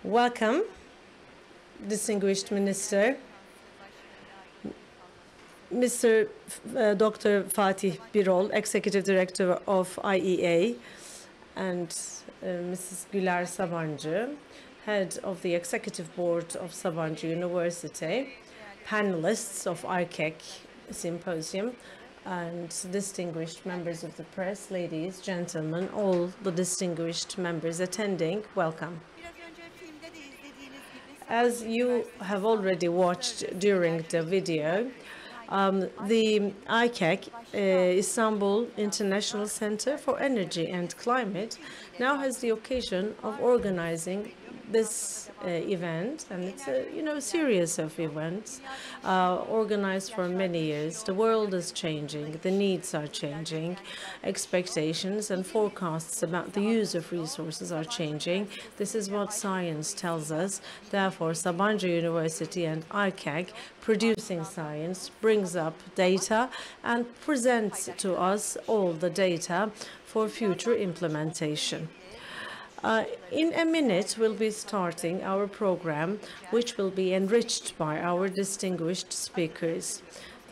Welcome, distinguished Minister, Mr. Dr. Fatih Birol, Executive Director of IEA, and Mrs. Güler Sabancı, Head of the Executive Board of Sabancı University, panelists of IICEC Symposium, and distinguished members of the press, ladies, gentlemen, all the distinguished members attending, welcome. As you have already watched during the video, the IICEC, Istanbul International Center for Energy and Climate, now has the occasion of organizing this event, and it's a series of events organized for many years. The world is changing, the needs are changing, expectations and forecasts about the use of resources are changing. This is what science tells us. Therefore, Sabancı University and IICEC, producing science, brings up data and presents to us all the data for future implementation. In a minute, we'll be starting our program, which will be enriched by our distinguished speakers.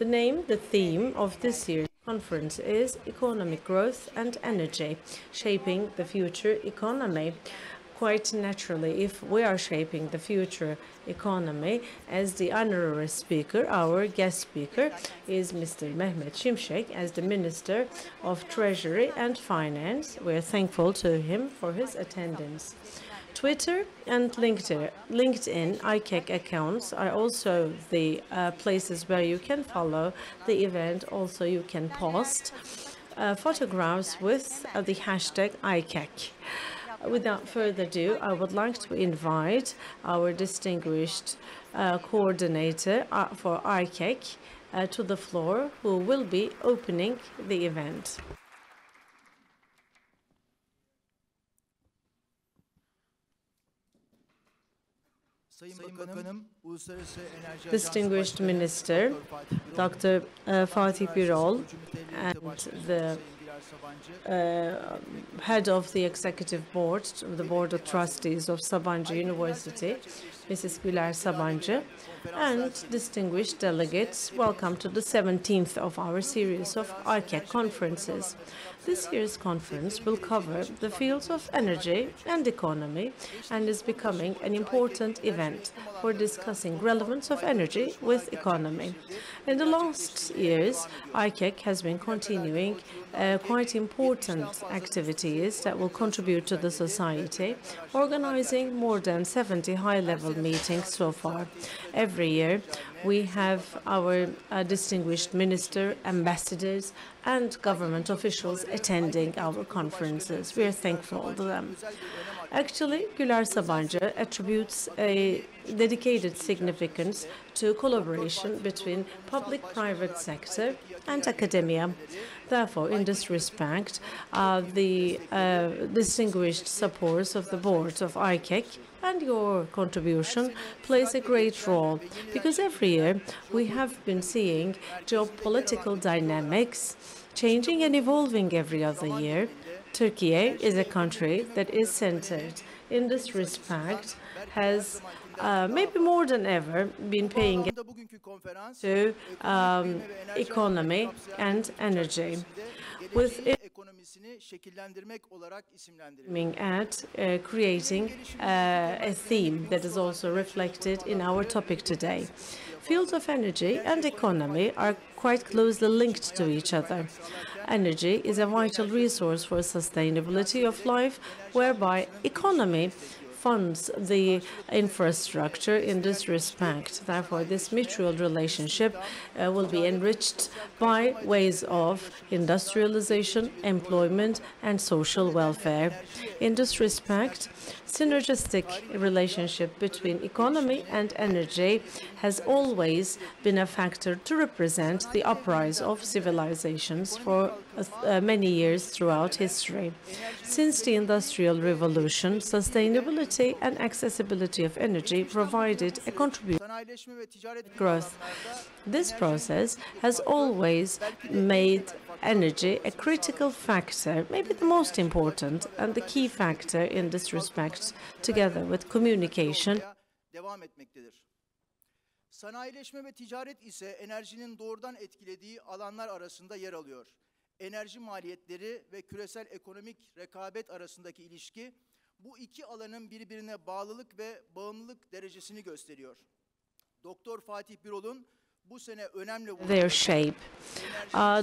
The theme of this year's conference is Economic Growth and Energy, Shaping the Future Economy. Quite naturally, if we are shaping the future economy, as the honorary speaker, our guest speaker is Mr. Mehmet Şimşek, as the Minister of Treasury and Finance. We are thankful to him for his attendance. Twitter and LinkedIn IICEC accounts are also the places where you can follow the event. Also, you can post photographs with the hashtag IICEC. Without further ado, I would like to invite our distinguished coordinator for IICEC to the floor, who will be opening the event. Distinguished Minister, Dr. Fatih Birol, and the Head of the Executive Board, the Board of Trustees of Sabancı University, Mrs. Güler Sabancı, and distinguished delegates, welcome to the 17th of our series of IICEC conferences. This year's conference will cover the fields of energy and economy and is becoming an important event for discussing relevance of energy with economy. In the last years, IICEC has been continuing quite important activities that will contribute to the society, organizing more than 70 high-level meetings so far. Every year, we have our distinguished minister, ambassadors, and government officials attending our conferences. We are thankful to them. Actually, Güler Sabancı attributes a dedicated significance to collaboration between public-private sector and academia. Therefore, in this respect, the distinguished supporters of the board of IICEC and your contribution plays a great role, because every year we have been seeing geopolitical dynamics changing and evolving every other year. Turkey is a country that is centered in this respect, has maybe more than ever been paying to economy and energy, with aiming at creating a theme that is also reflected in our topic today. Fields of energy and economy are quite closely linked to each other. Energy is a vital resource for sustainability of life, whereby economy funds the infrastructure in this respect. Therefore, this mutual relationship will be enriched by ways of industrialization, employment, and social welfare. In this respect, synergistic relationship between economy and energy has always been a factor to represent the uprise of civilizations for many years throughout history. Since the Industrial Revolution, sustainability and accessibility of energy provided a contribution to growth. This process has always made energy a critical factor, maybe the most important and the key factor in this respect, together with communication. Devam etmektedir. Sanayileşme ve ticaret ise enerjinin doğrudan etkilediği alanlar arasında yer alıyor. Enerji maliyetleri ve küresel ekonomik rekabet arasındaki ilişki bu iki alanın birbirine bağlılık ve bağımlılık derecesini gösteriyor. Doktor Fatih Birol'un bu sene önemli their shape.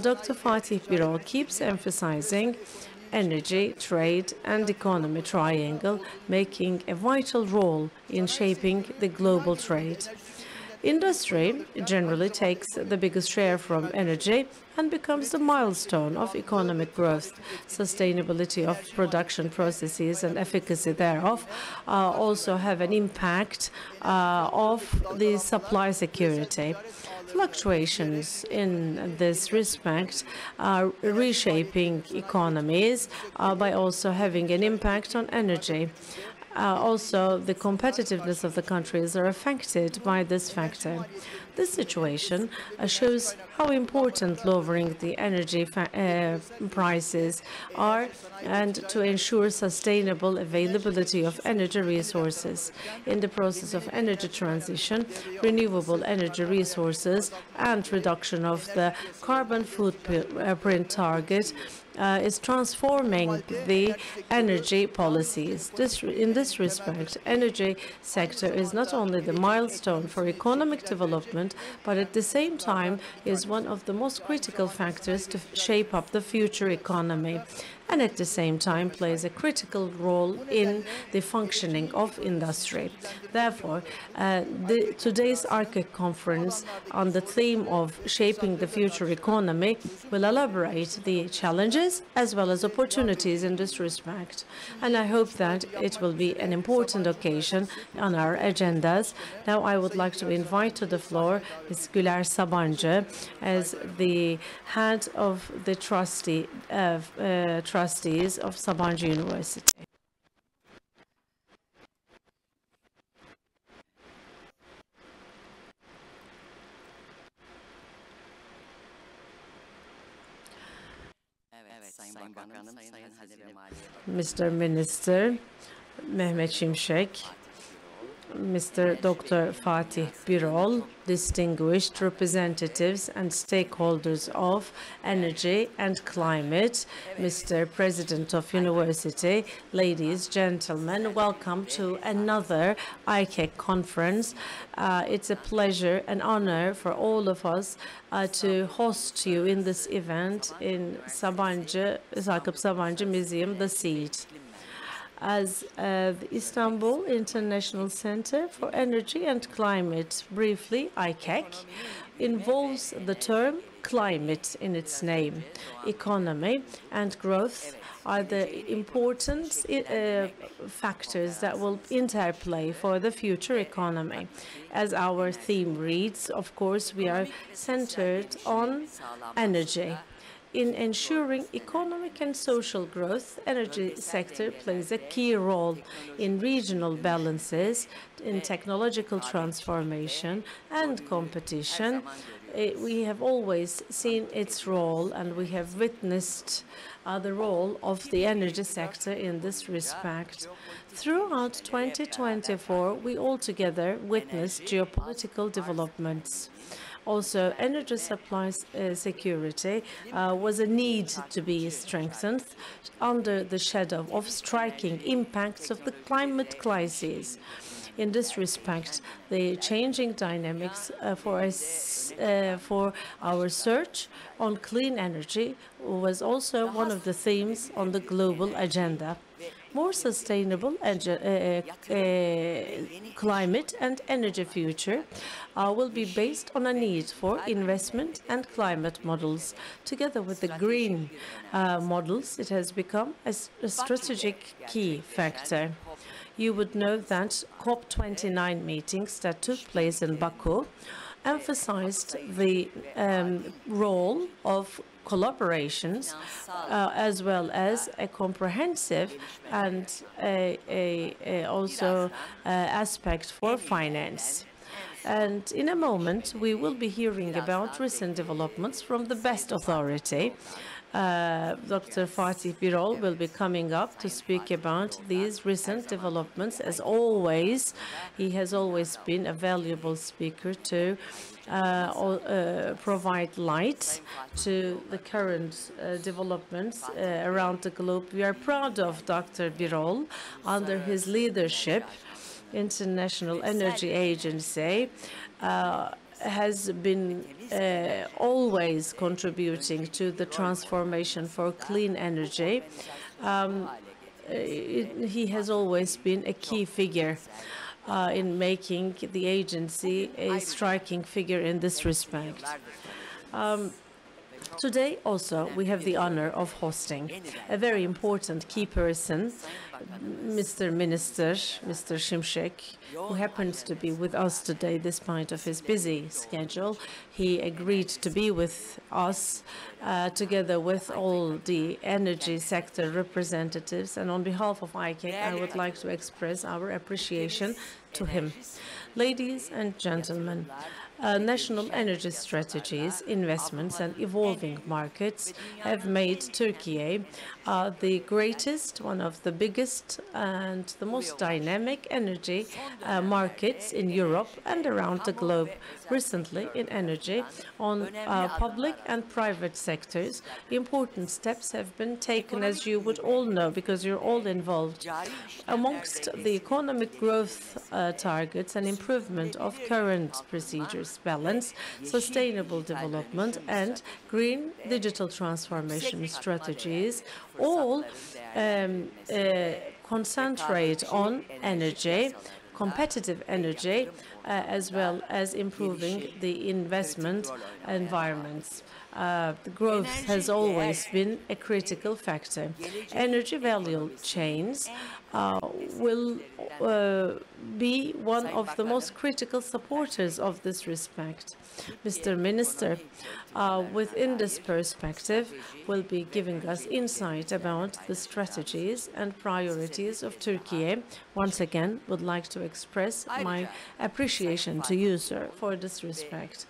Dr. Fatih Birol keeps emphasizing energy, trade, and economy triangle, making a vital role in shaping the global trade. Industry generally takes the biggest share from energy and becomes the milestone of economic growth. Sustainability of production processes and efficacy thereof also have an impact of the supply security. Fluctuations in this respect are reshaping economies by also having an impact on energy. Also, the competitiveness of the countries are affected by this factor. This situation shows how important lowering the energy prices are and to ensure sustainable availability of energy resources. In the process of energy transition, renewable energy resources and reduction of the carbon footprint target is transforming the energy policies. In this respect, energy sector is not only the milestone for economic development, but at the same time is one of the most critical factors to shape up the future economy, and at the same time plays a critical role in the functioning of industry. Therefore, today's IICEC conference on the theme of shaping the future economy will elaborate the challenges as well as opportunities in this respect. And I hope that it will be an important occasion on our agendas. Now I would like to invite to the floor Ms. Güler Sabancı as the head of the trustees of Sabancı University. Mr. Minister Mehmet Şimşek, Mr. Dr. Fatih Birol, distinguished representatives and stakeholders of energy and climate, Mr. President of University, ladies, gentlemen, welcome to another IICEC conference. It's a pleasure and honor for all of us to host you in this event in Sakıp Sabancı Museum, the seat. As the Istanbul International Center for Energy and Climate, briefly IICEC, involves the term climate in its name. Economy and growth are the important factors that will interplay for the future economy. As our theme reads, of course, we are centered on energy. In ensuring economic and social growth, energy sector plays a key role in regional balances, in technological transformation and competition. We have always seen its role, and we have witnessed the role of the energy sector in this respect. Throughout 2024, we altogether witnessed geopolitical developments. Also, energy supply security was a need to be strengthened under the shadow of striking impacts of the climate crisis. In this respect, the changing dynamics for our search on clean energy was also one of the themes on the global agenda. More sustainable climate and energy future will be based on a need for investment and climate models. Together with the green models, it has become a strategic key factor. You would know that COP29 meetings that took place in Baku emphasized the role of collaborations as well as a comprehensive and also aspect for finance. And in a moment, we will be hearing about recent developments from the best authority. Dr. Fatih Birol will be coming up to speak about these recent developments. As always, he has always been a valuable speaker to provide light to the current developments around the globe. We are proud of Dr. Birol. Under his leadership, International Energy Agency has been always contributing to the transformation for clean energy. He has always been a key figure in making the agency a striking figure in this respect. Today also we have the honor of hosting a very important key person, Mr. Minister, Mr. Şimşek, who happens to be with us today despite of his busy schedule. He agreed to be with us together with all the energy sector representatives, and on behalf of IICEC, I would like to express our appreciation to him. Ladies and gentlemen, national energy strategies, investments, and evolving markets have made Turkey the greatest, one of the biggest and the most dynamic energy markets in Europe and around the globe. Recently, in energy, on public and private sectors, important steps have been taken, as you would all know, because you're all involved. Amongst the economic growth targets and improvement of current procedures, balance, sustainable development, and green digital transformation strategies all concentrate on energy, competitive energy, as well as improving the investment environments. The growth has always been a critical factor. Energy value chains will be one of the most critical supporters of this respect. Mr. Minister, within this perspective, will be giving us insight about the strategies and priorities of Turkey. Once again, would like to express my appreciation to you, sir, for this respect.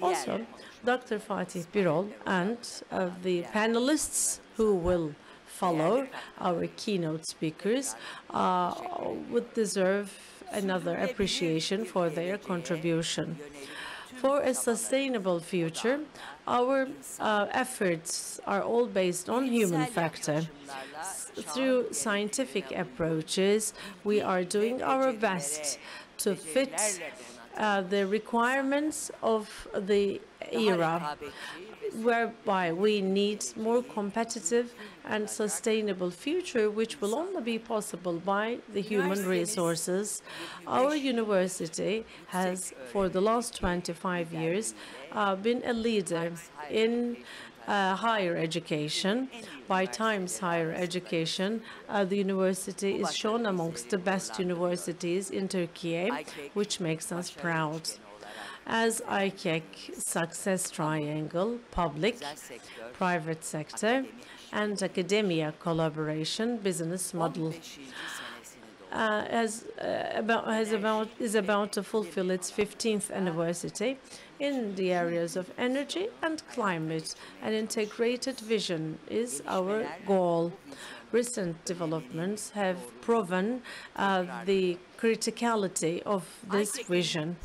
Also, Dr. Fatih Birol and the panelists who will follow our keynote speakers would deserve another appreciation for their contribution. For a sustainable future, our efforts are all based on human factor. Through scientific approaches, we are doing our best to fit the requirements of the era, whereby we need more competitive and sustainable future, which will only be possible by the human resources. Our university has, for the last 25 years, been a leader in higher education. By Times Higher Education, the university is shown amongst the best universities in Turkey, which makes us proud. As IICEC success triangle, public, private sector, and academia collaboration business model is about to fulfill its 15th anniversary in the areas of energy and climate. An integrated vision is our goal. Recent developments have proven the criticality of this vision.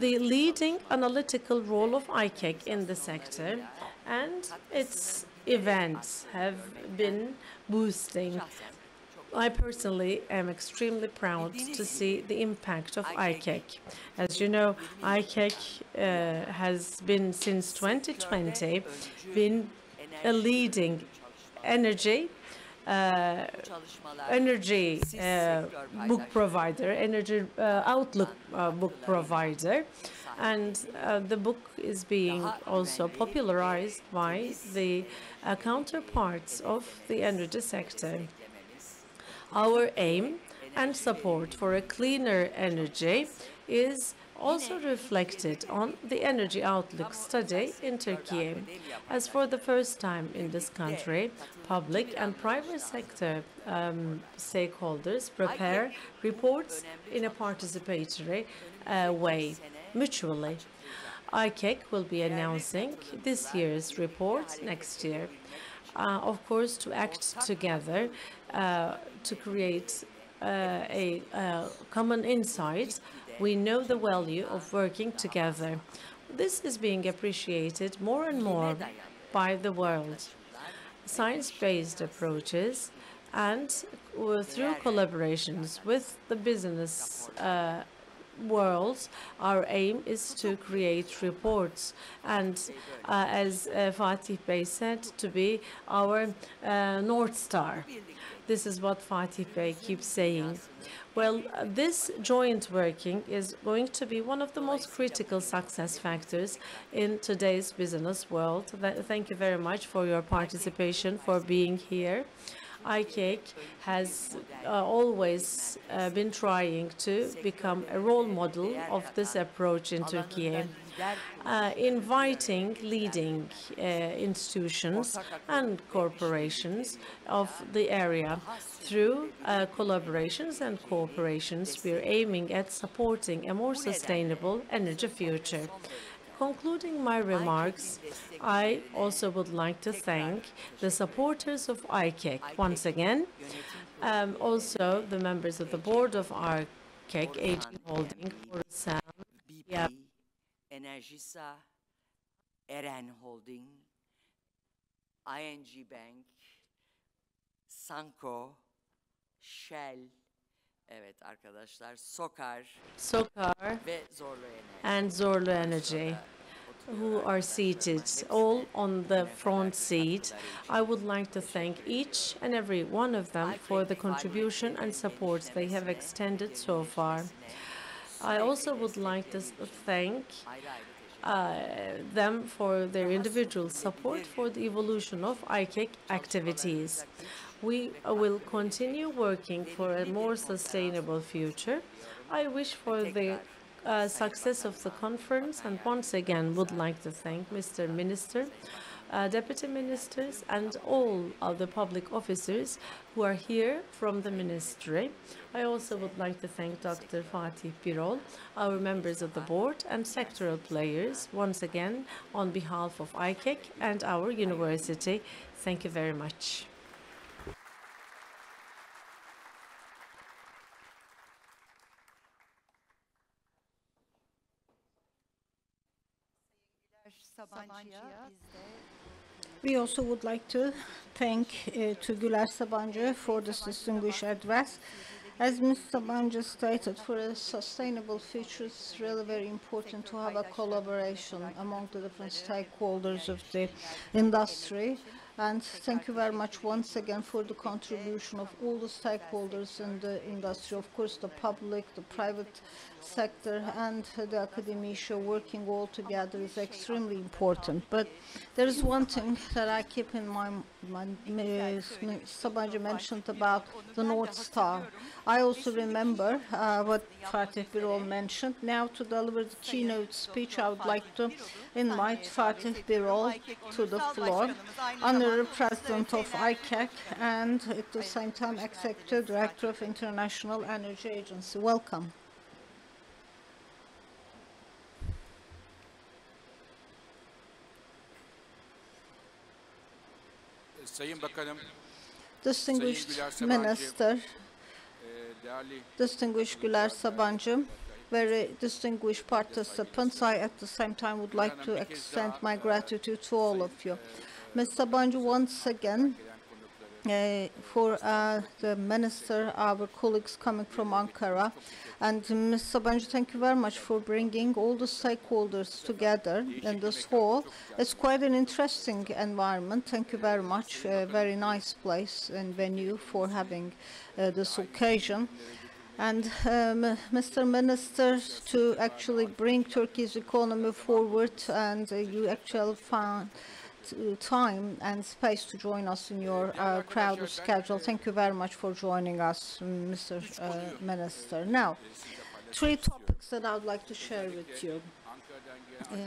The leading analytical role of IICEC in the sector and its events have been boosting. I personally am extremely proud to see the impact of IICEC. As you know, IICEC has been, since 2020, been a leading energy book provider, energy outlook book provider, and the book is being also popularized by the counterparts of the energy sector. Our aim and support for a cleaner energy is also reflected on the energy outlook study in Turkey. As for the first time in this country, public and private sector stakeholders prepare reports in a participatory way, mutually. IICEC will be announcing this year's report next year. Of course, to act together to create a common insight, we know the value of working together. This is being appreciated more and more by the world. Science-based approaches and through collaborations with the business world, our aim is to create reports and, as Fatih Bey said, to be our North Star. This is what Fatih Bey keeps saying. Well, this joint working is going to be one of the most critical success factors in today's business world. Thank you very much for your participation, for being here. IICEC has always been trying to become a role model of this approach in Turkey, inviting leading institutions and corporations of the area. Through collaborations and cooperations, we are aiming at supporting a more sustainable energy future. Concluding my remarks, I also would like to thank the supporters of IICEC once again, also the members of the board of IICEC, AG Holding, Korusan, BP, Enerjisa, Eren Holding, ING Bank, Sanko, Shell, evet arkadaşlar, Sokar ve Zorlu Enerji. And Zorlu Energy, who are seated all on the front seat. I would like to thank each and every one of them for the contribution and support they have extended so far. I also would like to thank them for their individual support for the evolution of IICEC activities. We will continue working for a more sustainable future. I wish for the success of the conference, and once again would like to thank Mr. Minister, Deputy Ministers, and all of the public officers who are here from the Ministry. I also would like to thank Dr. Fatih Birol, our members of the board, and sectoral players, once again on behalf of IICEC and our university. Thank you very much. We also would like to thank to Güler Sabancı for this distinguished address. As Ms. Sabancı stated, for a sustainable future, it's really very important to have a collaboration among the different stakeholders of the industry. And thank you very much once again for the contribution of all the stakeholders in the industry, of course, the public, the private sector, and the academia working all together is extremely important. But there is one thing that I keep in mind. Sabancı mentioned about the North Star. I also remember what Fatih Birol mentioned. Now, to deliver the keynote speech, I would like to invite Fatih Birol to the floor, Honorary President of IICEC, and at the same time Executive Director of International Energy Agency. Welcome. Sayın Bakanım, Distinguished Minister, distinguished Güler Sabancı, very distinguished participants, I at the same time would like to extend my gratitude to all of you. Ms. Sabancı, once again, for the Minister, our colleagues coming from Ankara. And Ms. Sabancı, thank you very much for bringing all the stakeholders together in this hall. It's quite an interesting environment. Thank you very much. A very nice place and venue for having this occasion. And Mr. Minister, to actually bring Turkey's economy forward, and you actually found time and space to join us in your crowded schedule. Thank you very much for joining us, Mr. Minister. Now, three topics topics that I would like to share with you,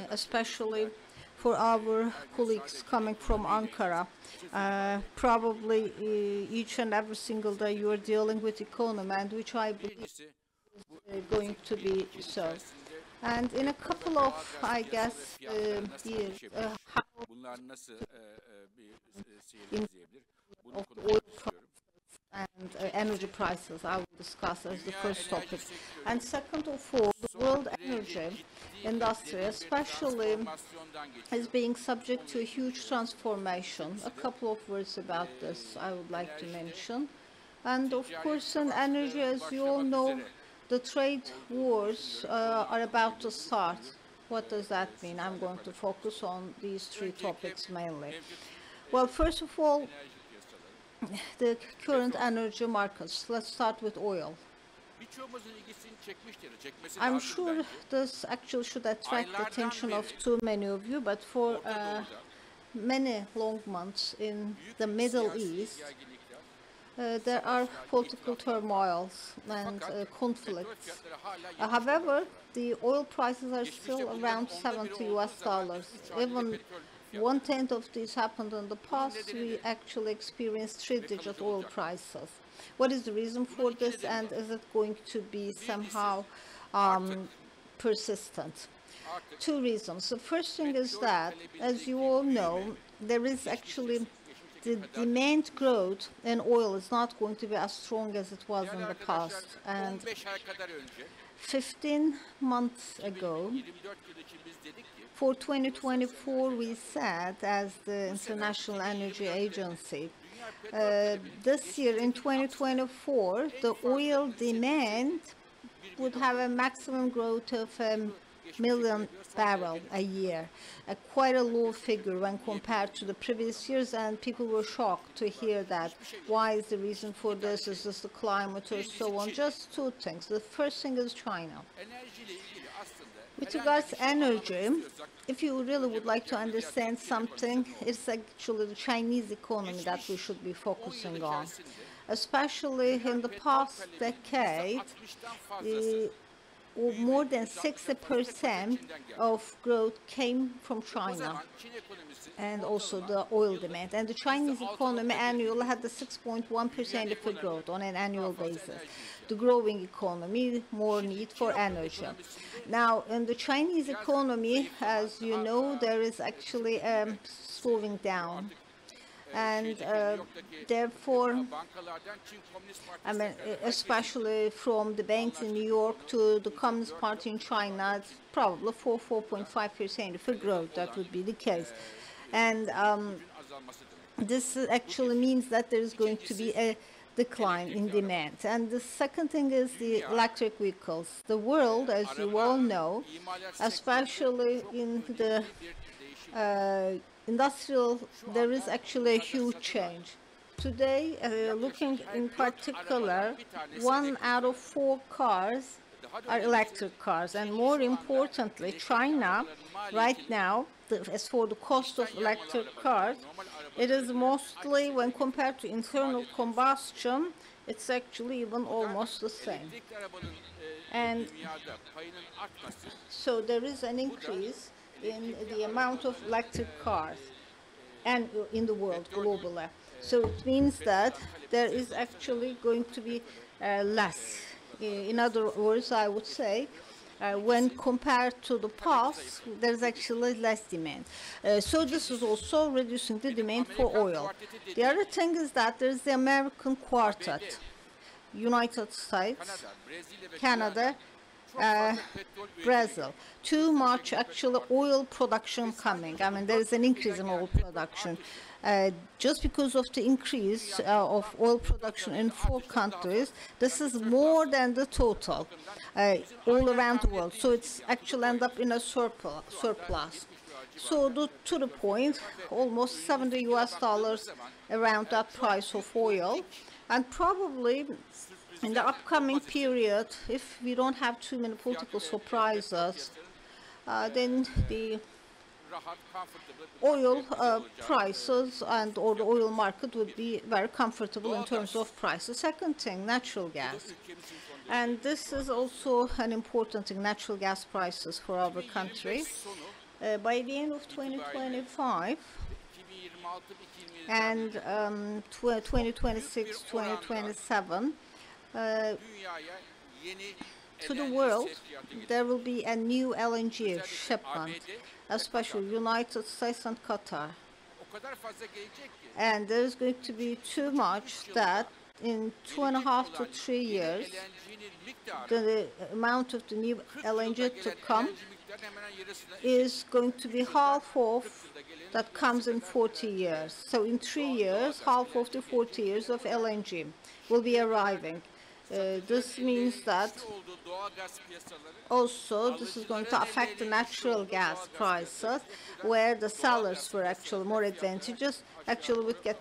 especially for our colleagues coming from Ankara. Probably each and every single day you are dealing with economy, and which I believe is going to be so. And in a couple of, I guess, years, how of oil prices and energy prices I will discuss as the first topic. And second of all, the world energy industry especially is being subject to a huge transformation. A couple of words about this I would like to mention. And of course, in energy, as you all know, the trade wars are about to start. What does that mean? I'm going to focus on these three topics mainly. Well, first of all, the current energy markets. Let's start with oil. I'm sure this actually should attract the attention of too many of you, but for many long months in the Middle East, there are political turmoils and conflicts. However, the oil prices are still around $70. Even 1/10 of this happened in the past. We actually experienced 3-digit oil prices. What is the reason for this, and is it going to be somehow persistent? Two reasons. The first thing is that, as you all know, there is actually the demand growth in oil is not going to be as strong as it was in the past. And 15 months ago, for 2024, we said, as the International Energy Agency, this year in 2024, the oil demand would have a maximum growth of 1 million barrels a year, quite a low figure when compared to the previous years, and people were shocked to hear that. Why is the reason for this? Is this the climate or so on? Just two things. The first thing is China. With regards to energy, if you really would like to understand something, it's actually the Chinese economy that we should be focusing on. Especially in the past decade, more than 60% of growth came from China, and also the oil demand. And the Chinese economy annually had the 6.1% of the growth on an annual basis. The growing economy, more need for energy. Now, in the Chinese economy, as you know, there is actually slowing down. And therefore, I mean, especially from the banks in New York to the Communist Party in China, it's probably 4.5% of a growth. That would be the case. And this actually means that there is going to be a decline in demand. And the second thing is the electric vehicles. The world, as you all know, especially in the industrial, there is actually a huge change. Today, looking in particular, 1 out of 4 cars are electric cars. And more importantly, China, right now, as for the cost of electric cars, it is mostly, when compared to internal combustion, it's actually even almost the same. And so there is an increase in the amount of electric cars and in the world globally. So it means that there is actually going to be less. In other words, I would say, when compared to the past, there's actually less demand. So this is also reducing the demand for oil. The other thing is that there's the American Quartet, United States, Canada, Brazil. Too much actually oil production coming. I mean, there is an increase in oil production. Just because of the increase of oil production in 4 countries, this is more than the total all around the world. So it's actually end up in a surplus. So to the point, almost $70 around that price of oil. And probably in the upcoming period, if we don't have too many political surprises, then the oil prices or the oil market would be very comfortable in terms of price. The second thing, natural gas. And this is also an important thing, natural gas prices for our country. By the end of 2025 and 2026, 2027, to the world, there will be a new LNG shipment, especially United States and Qatar. And there is going to be too much that in 2.5 to 3 years, the amount of the new LNG to come is going to be half of that comes in 40 years. So in 3 years, half of the 40 years of LNG will be arriving. This means that also this is going to affect the natural gas prices, where the sellers were actually more advantageous, actually would get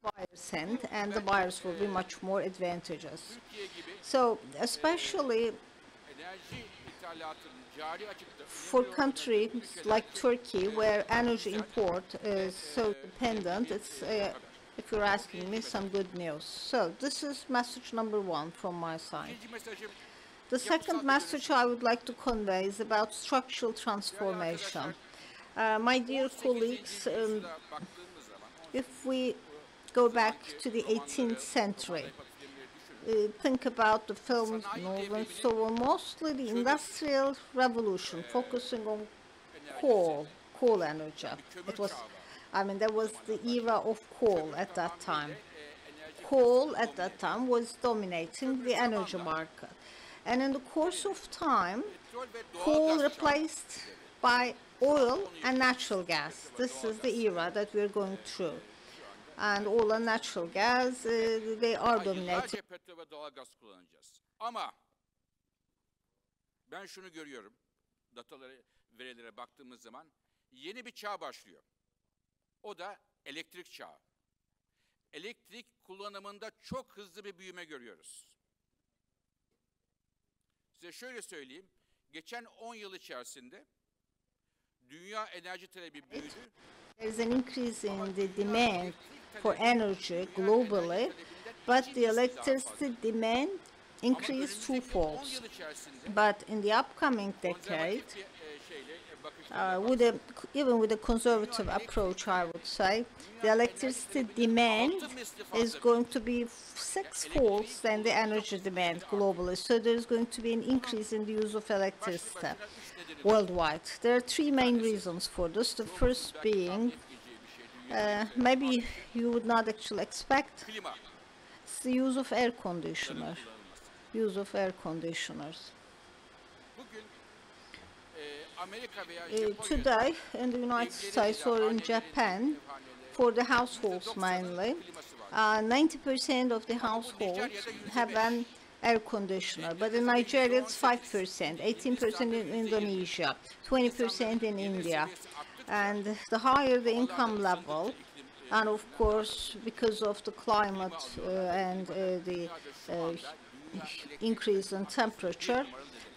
buyers end, and the buyers will be much more advantageous. So especially for countries like Turkey, where energy import is so dependent, it's if you're asking me, some good news. So this is message number one from my side. The second message I would like to convey is about structural transformation. My dear colleagues, if we go back to the 18th century, think about the films and so on, mostly the Industrial Revolution, focusing on coal energy. It was, there was the era of coal at that time. Coal at that time was dominating the energy market. And in the course of time, coal replaced by oil and natural gas. This is the era that we're going through. And oil and natural gas, they are dominating. Petrol ve doğalgaz kullanacağız. Ama ben şunu görüyorum, datalara, verilere baktığımız zaman yeni bir çağ başlıyor. O da elektrik çağı. Elektrik kullanımında çok hızlı bir büyüme görüyoruz. Size şöyle söyleyeyim, geçen 10 yıl içerisinde dünya enerji talebi büyüdü. There is an increase in the demand for energy globally, but the electricity demand increased twofold. But in the upcoming decade, even with a conservative approach, I would say, the electricity demand is going to be 6-fold than the energy demand globally. So there is going to be an increase in the use of electricity worldwide. There are three main reasons for this. The first being, maybe you would not actually expect, it's the use of air conditioners. Today, in the United States or in Japan, for the households mainly, 90% of the households have an air conditioner, but in Nigeria it's 5%, 18% in Indonesia, 20% in India. And the higher the income level, and of course because of the climate and the increase in temperature,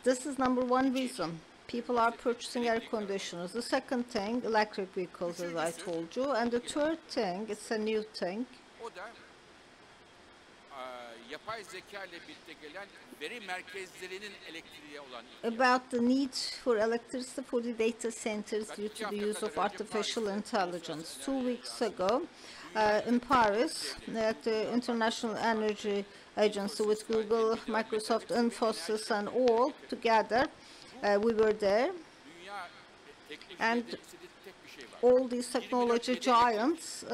this is number one reason. People are purchasing air conditioners. The second thing, electric vehicles, as I told you. And the third thing, it's a new thing, about the need for electricity for the data centers due to the use of artificial intelligence. 2 weeks ago, in Paris, at the International Energy Agency with Google, Microsoft, Infosys, and all together, we were there. And all these technology giants,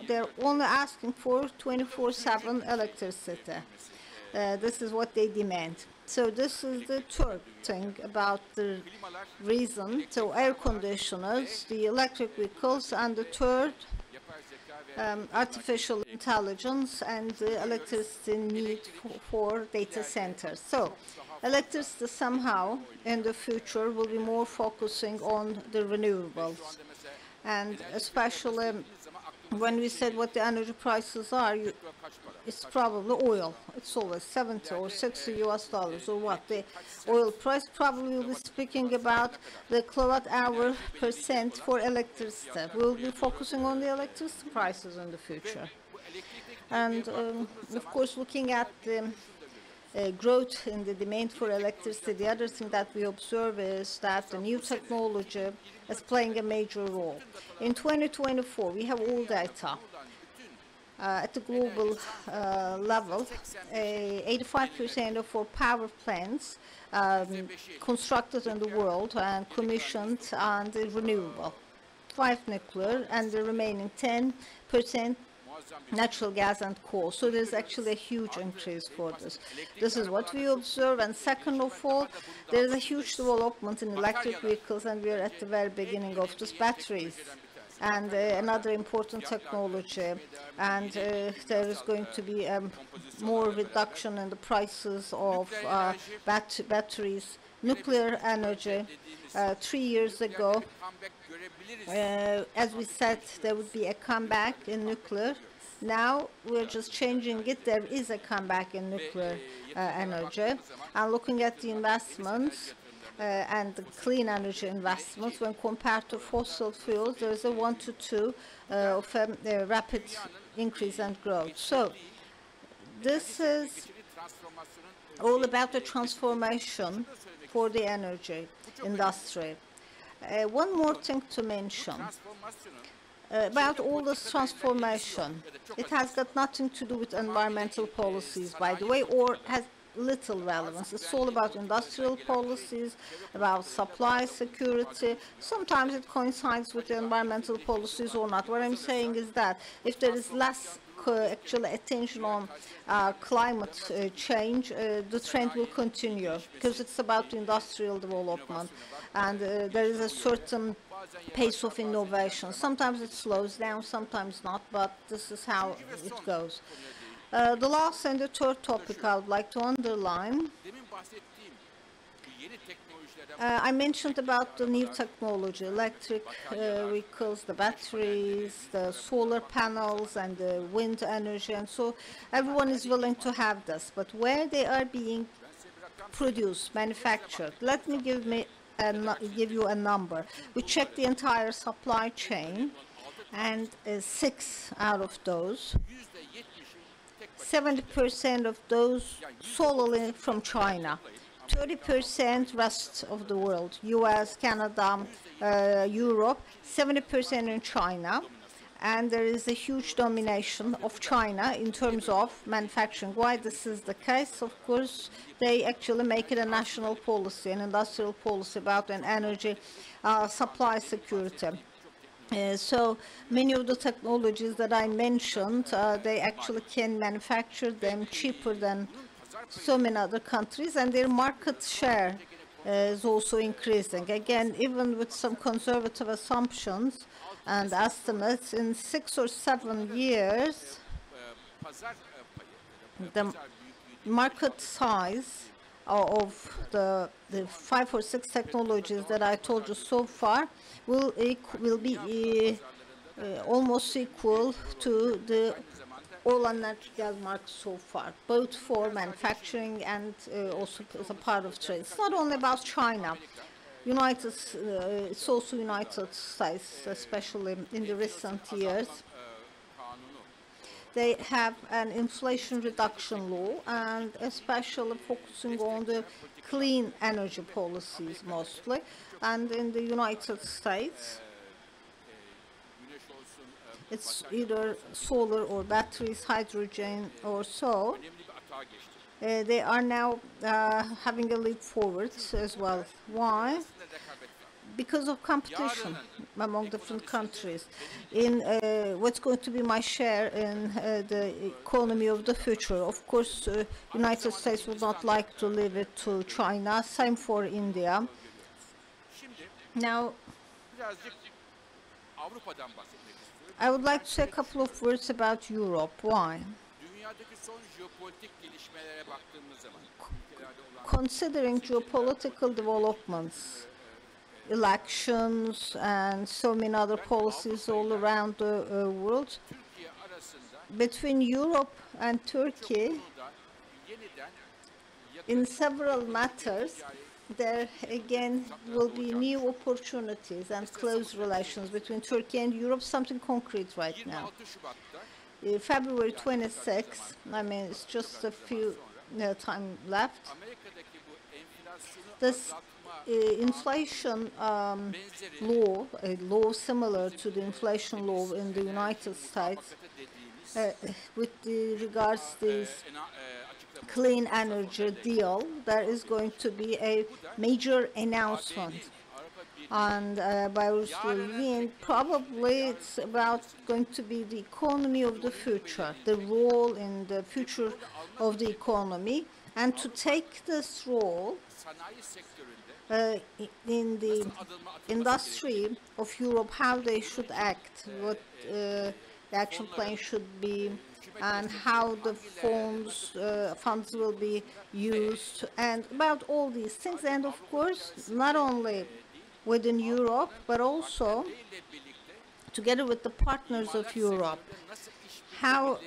they're only asking for 24/7 electricity. This is what they demand. So this is the third thing about the reason. So air conditioners, the electric vehicles, and the third, artificial intelligence and the electricity need for data centers. So electricity somehow in the future will be more focusing on the renewables. And especially when we said what the energy prices are, it's probably oil. It's always 70 or 60 US dollars or what. The oil price probably will be speaking about the kilowatt hour percent for electricity. We'll be focusing on the electricity prices in the future. And of course, looking at the growth in the demand for electricity, the other thing that we observe is that the new technology is playing a major role. In 2024, we have all data. At the global level, 85% of our power plants constructed in the world and commissioned are renewable, 5 nuclear, and the remaining 10% natural gas and coal. So there's actually a huge increase for this. This is what we observe. And second of all, there is a huge development in electric vehicles, and we are at the very beginning of this batteries. And another important technology, and there is going to be more reduction in the prices of batteries. Nuclear energy, 3 years ago, as we said, there would be a comeback in nuclear. Now we're just changing it. There is a comeback in nuclear energy. And looking at the investments, and the clean energy investments, when compared to fossil fuels, there is a 1 to 2 of a rapid increase and growth. So this is all about the transformation for the energy industry. One more thing to mention about all this transformation. It has got nothing to do with environmental policies, by the way, or has little relevance. It's all about industrial policies, about supply security. Sometimes it coincides with the environmental policies or not. What I'm saying is that if there is less actually attention on climate change, the trend will continue because it's about industrial development, and there is a certain pace of innovation. Sometimes it slows down, sometimes not, but this is how it goes. The last and the third topic I would like to underline, I mentioned about the new technology, electric vehicles, the batteries, the solar panels, and the wind energy, and so everyone is willing to have this. But where they are being produced, manufactured, let me give you a number. We checked the entire supply chain, and 6 out of those, 70% of those solely from China, 30% rest of the world, US, Canada, Europe, 70% in China. And there is a huge domination of China in terms of manufacturing. Why this is the case? Of course, they actually make it a national policy, an industrial policy about an energy supply security. So many of the technologies that I mentioned, they actually can manufacture them cheaper than so many other countries, and their market share is also increasing. Again, even with some conservative assumptions and estimates, in 6 or 7 years, the market size of the 5 or 6 technologies that I told you so far will be almost equal to the oil and natural gas market so far, both for manufacturing and also as a part of trade. It's not only about China. It's also United States, especially in the recent years. They have an inflation reduction law, and especially focusing on the clean energy policies mostly. And in the United States, it's either solar or batteries, hydrogen or so. They are now having a leap forward as well. Why? Because of competition among different countries. In what's going to be my share in the economy of the future, of course, United States would not like to leave it to China. Same for India. Now, I would like to say a couple of words about Europe. Why? Considering geopolitical developments, elections, and so many other policies all around the world, between Europe and Turkey, in several matters, there again will be new opportunities and close relations between Turkey and Europe, something concrete right now. February 26, I mean, it's just a few time left. This inflation law, a law similar to the inflation law in the United States, with regards to this clean energy deal, there is going to be a major announcement. And by Ursula Leyen, probably it's about going to be the economy of the future, the role in the future of the economy. And to take this role in the industry of Europe, how they should act, what the action plan should be, and how the funds will be used, and about all these things. And of course, not only within Europe, but also together with the partners of Europe, how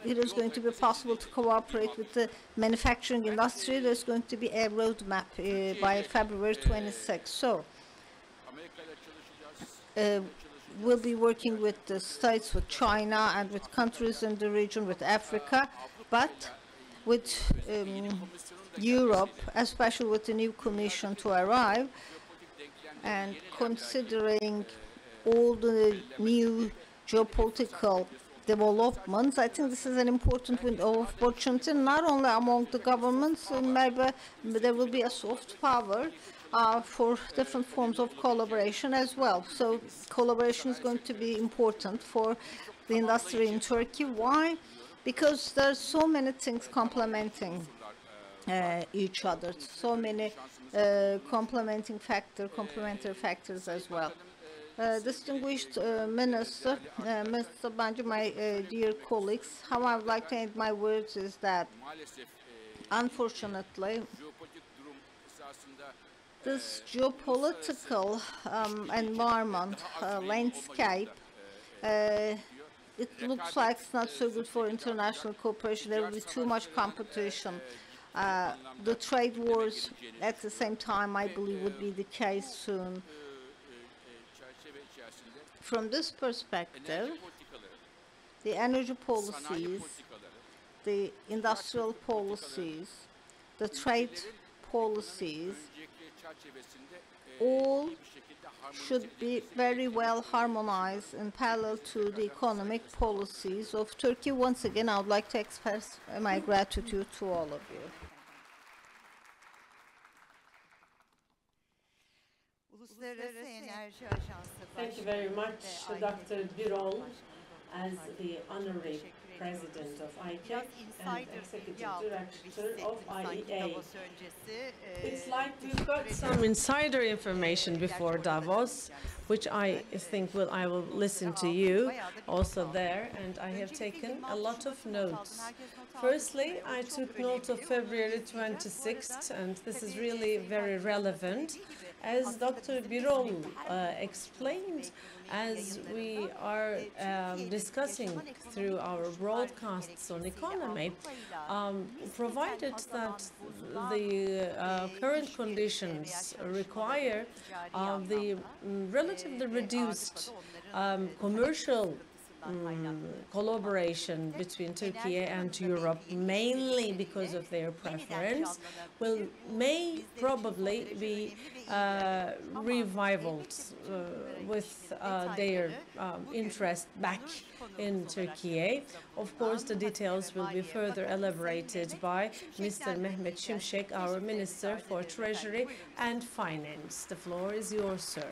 it is going to be possible to cooperate with the manufacturing industry. There's going to be a roadmap by February 26. So we'll be working with the states, with China, and with countries in the region, with Africa, but with Europe, especially with the new Commission to arrive, and considering all the new geopolitical developments, I think this is an important window of opportunity, not only among the governments, maybe there will be a soft power for different forms of collaboration as well. So collaboration is going to be important for the industry in Turkey. Why? Because there are so many things complementing each other, so many complementary factors as well. Distinguished Minister, Mr. Banji, my dear colleagues, how I would like to end my words is that, unfortunately, this geopolitical environment, landscape, it looks like it's not so good for international cooperation. There will be too much competition. The trade wars, at the same time, I believe, would be the case soon. From this perspective, the energy policies, the industrial policies, the trade policies, all should be very well harmonized in parallel to the economic policies of Turkey. Once again, I would like to express my gratitude to all of you. Thank you very much, Dr. Birol, as the honorary president of IICEC and executive director of IEA. It's like we've got some insider information before Davos, which I think I will listen to you also there, and I have taken a lot of notes. Firstly, I took note of February 26th, and this is really very relevant. As Dr. Birol explained, as we are discussing through our broadcasts on economy, provided that the current conditions require the relatively reduced commercial collaboration between Turkey and Europe, mainly because of their preference, may probably be revived with their interest back in Turkey. Of course, the details will be further elaborated by Mr. Mehmet Şimşek, our Minister for Treasury and Finance. The floor is yours, sir.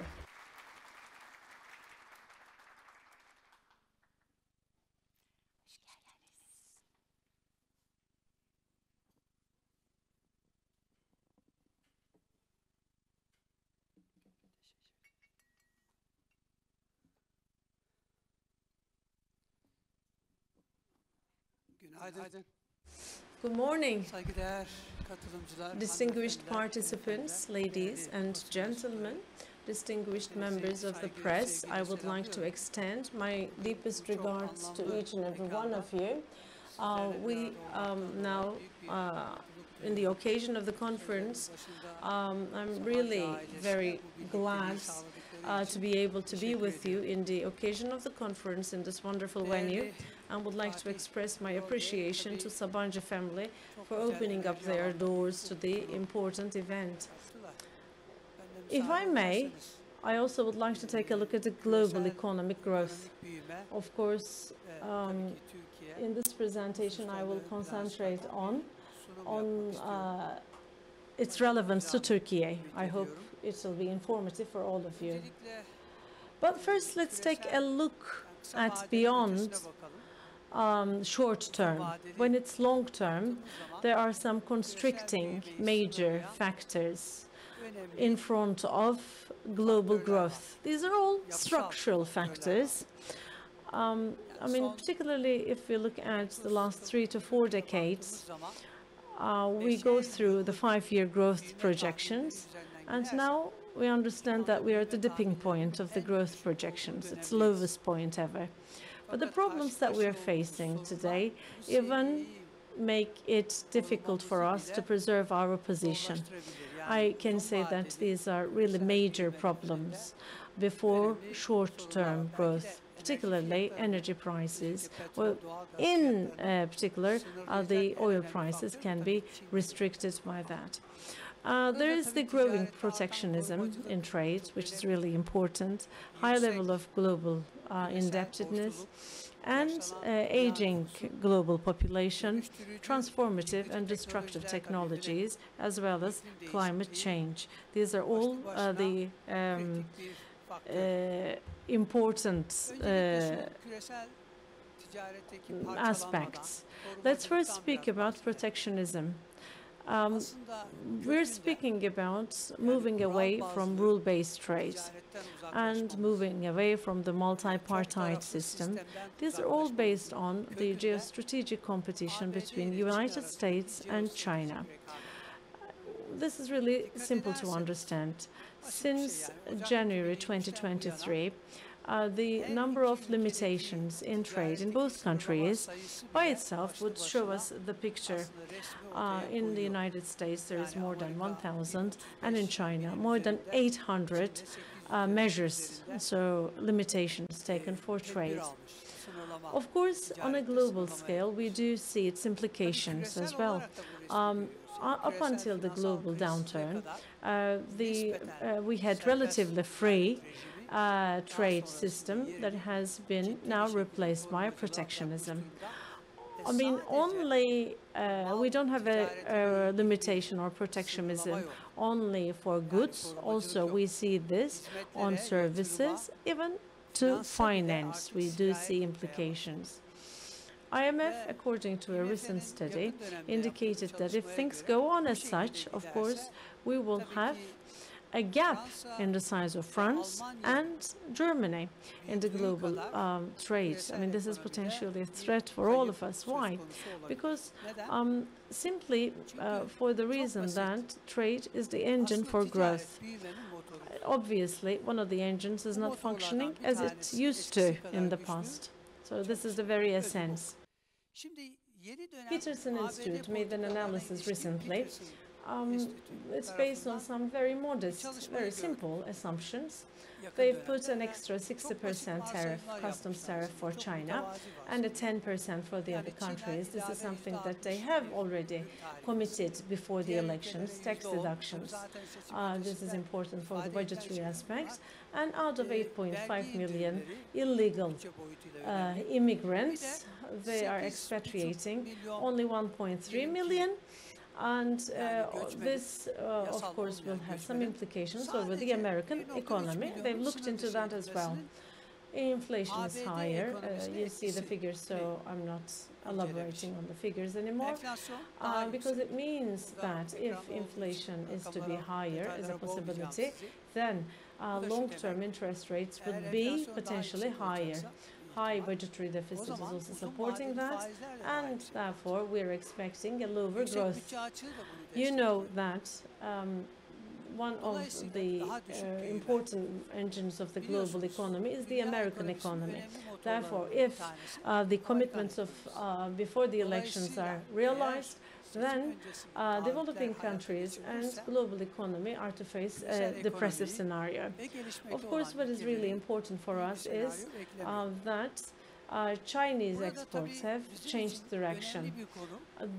Good morning, distinguished participants, ladies and gentlemen. distinguished members of the press, I would like to extend my deepest regards to each and every one of you. We now, in the occasion of the conference, I'm really very glad to be able to be with you in the occasion of the conference in this wonderful venue, and would like to express my appreciation to Sabancı family for opening up their doors to the important event. If I may, I also would like to take a look at the global economic growth. Of course, in this presentation, I will concentrate on its relevance to Turkey. I hope it will be informative for all of you. But first, let's take a look at beyond short term. When it's long term, there are some constricting major factors in front of global growth. These are all structural factors. I mean, particularly if we look at the last 3 to 4 decades, we go through the 5-year growth projections, and now we understand that we are at the dipping point of the growth projections. It's the lowest point ever. But the problems that we are facing today even make it difficult for us to preserve our position. I can say that these are really major problems before short-term growth, particularly energy prices. Well, in particular, the oil prices can be restricted by that. There is the growing protectionism in trade, which is really important, high level of global indebtedness, and aging global population, transformative and destructive technologies, as well as climate change. These are all the important aspects. Let's first speak about protectionism. We're speaking about moving away from rule-based trade and moving away from the multi-partite system. These are all based on the geostrategic competition between the United States and China. This is really simple to understand. Since January 2023, the number of limitations in trade in both countries by itself would show us the picture. In the United States, there is more than 1,000, and in China, more than 800 measures, so limitations taken for trade. Of course, on a global scale, we do see its implications as well. Up until the global downturn, we had relatively free trade system that has been now replaced by protectionism. I mean, only we don't have a limitation or protectionism only for goods. Also, we see this on services, even to finance. We do see implications. IMF, according to a recent study, indicated that if things go on as such, of course, we will have a gap in the size of France and Germany in the global trade. I mean, this is potentially a threat for all of us. Why? Because simply for the reason that trade is the engine for growth. Obviously, one of the engines is not functioning as it used to in the past. So this is the very essence. Peterson Institute made an analysis recently. It's based on some very modest, very simple assumptions. They've put an extra 60% tariff, customs tariff for China, and a 10% for the other countries. This is something that they have already committed before the elections, tax deductions. This is important for the budgetary aspects. And out of 8.5 million illegal immigrants, they are expatriating only 1.3 million. And this, of course, will have some implications over the American economy. They've looked into that as well. Inflation is higher. You see the figures, so I'm not elaborating on the figures anymore, because it means that if inflation is to be higher as a possibility, then long-term interest rates would be potentially higher. High budgetary deficit is also supporting that, and therefore we're expecting a lower growth. You know that one of the important engines of the global economy is the American economy. Therefore, if the commitments of before the elections are realized, then developing countries and global economy are to face a depressive scenario. Of course, what is really important for us is that Chinese exports have changed direction.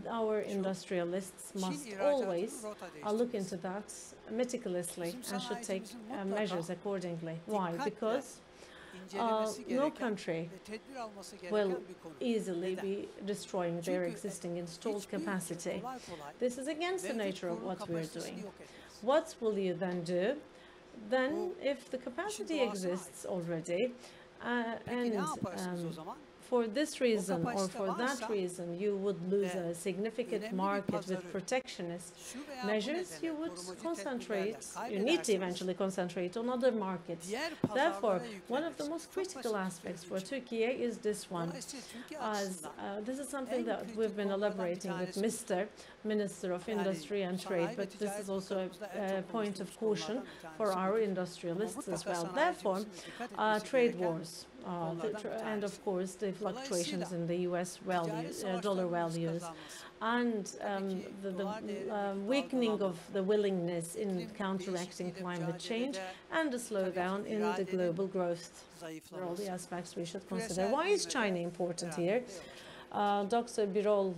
Our industrialists must always look into that meticulously and should take measures accordingly. Why? Because no country will easily be destroying their existing installed capacity. This is against the nature of what we're doing. What will you then do? Then, if the capacity exists already, and for this reason or for that reason you would lose a significant market with protectionist measures, you would concentrate, you need to eventually concentrate on other markets. Therefore, one of the most critical aspects for Turkey is this one. As this is something that we've been elaborating with Mr. Minister of Industry and Trade, but this is also a point of caution for our industrialists as well. Therefore, trade wars, and of course the fluctuations in the US dollar values, and the weakening of the willingness in counteracting climate change, and the slowdown in the global growth are all the aspects we should consider. Why is China important here? Dr. Birol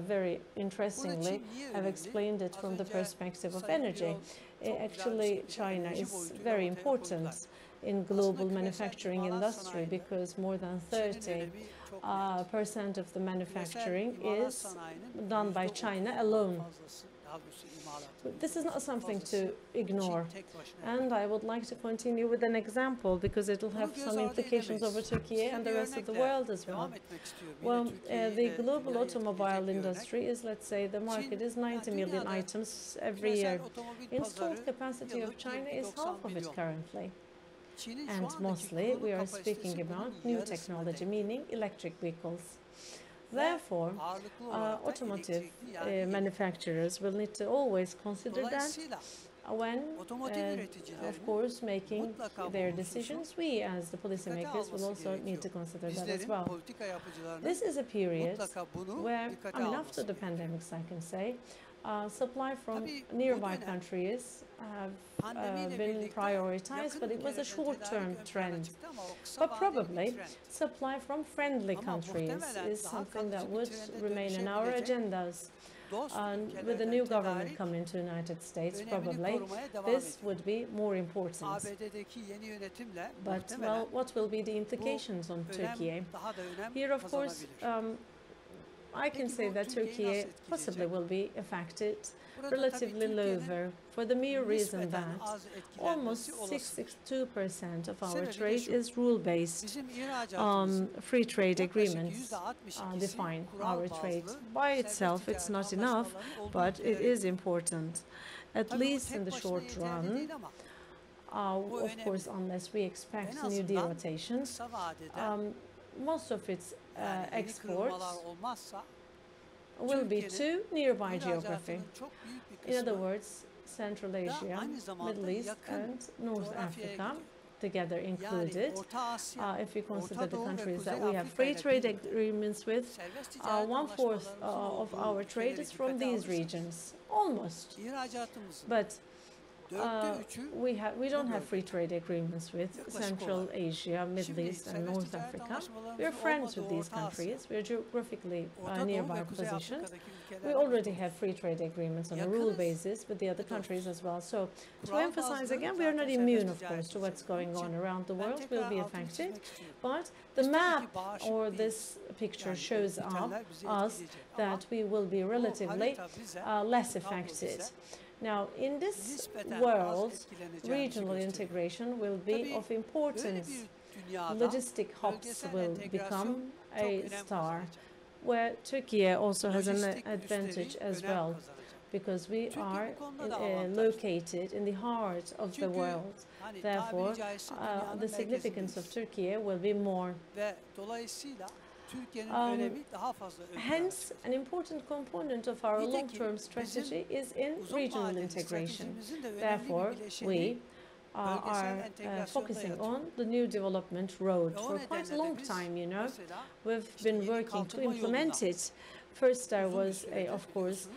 very interestingly have explained it from the perspective of energy. Actually, China is very important in global manufacturing industry because more than 30% of the manufacturing is done by China alone. This is not something to ignore, and I would like to continue with an example because it will have some implications over Turkey and the rest of the world as well. Well, the global automobile industry is, let's say, the market is 90 million items every year. Installed capacity of China is half of it currently. And mostly we are speaking about new technology, meaning electric vehicles. Therefore, automotive manufacturers will need to always consider that when, of course, making their decisions. We, as the policymakers, will also need to consider that as well. This is a period where, I mean, after the pandemics, I can say, supply from nearby countries have been prioritized, but it was a short-term trend. But probably supply from friendly countries is something that would remain in our agendas. And with the new government coming to the United States, probably this would be more important. But, well, what will be the implications on Turkey? Here, of course, I can say that Turkey possibly will be affected relatively lower for the mere reason that almost 62% of our trade is rule-based. Free trade agreements define our trade. By itself, it's not enough, but it is important, at least in the short run. Of course, unless we expect new derotations, most of its exports will be to nearby geography. In other words, Central Asia, Middle East and North Africa together included. If we consider the countries that we have free trade agreements with, 1/4 of our trade is from these regions, almost. But we don't have free trade agreements with Central Asia, Middle East and North Africa. We're friends with these countries. We're geographically nearby positions. We already have free trade agreements on a rule basis with the other countries as well. So to emphasize again, we are not immune, of course, to what's going on around the world. We'll be affected. But the map or this picture shows us that we will be relatively less affected. Now, in this world, regional integration will be of importance. Logistic hubs will become a star, where Turkey also has an advantage as well, because we are located in the heart of the world. Therefore, the significance of Turkey will be more. Hence, an important component of our long-term strategy is in regional integration. Therefore, we are focusing on the new development road for quite a long time, you know. We've been working to implement it. First, there was, of course,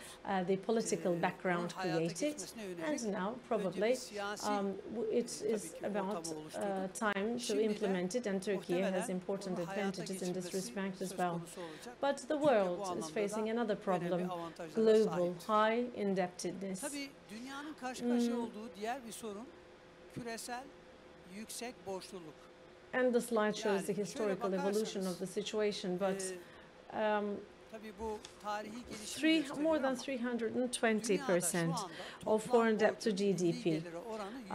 the political background created, and now probably it is about time to implement it, and Turkey has important advantages in this respect as well. But the world is facing another problem, global high indebtedness. And the slide shows the historical evolution of the situation, but more than 320% of foreign debt to GDP.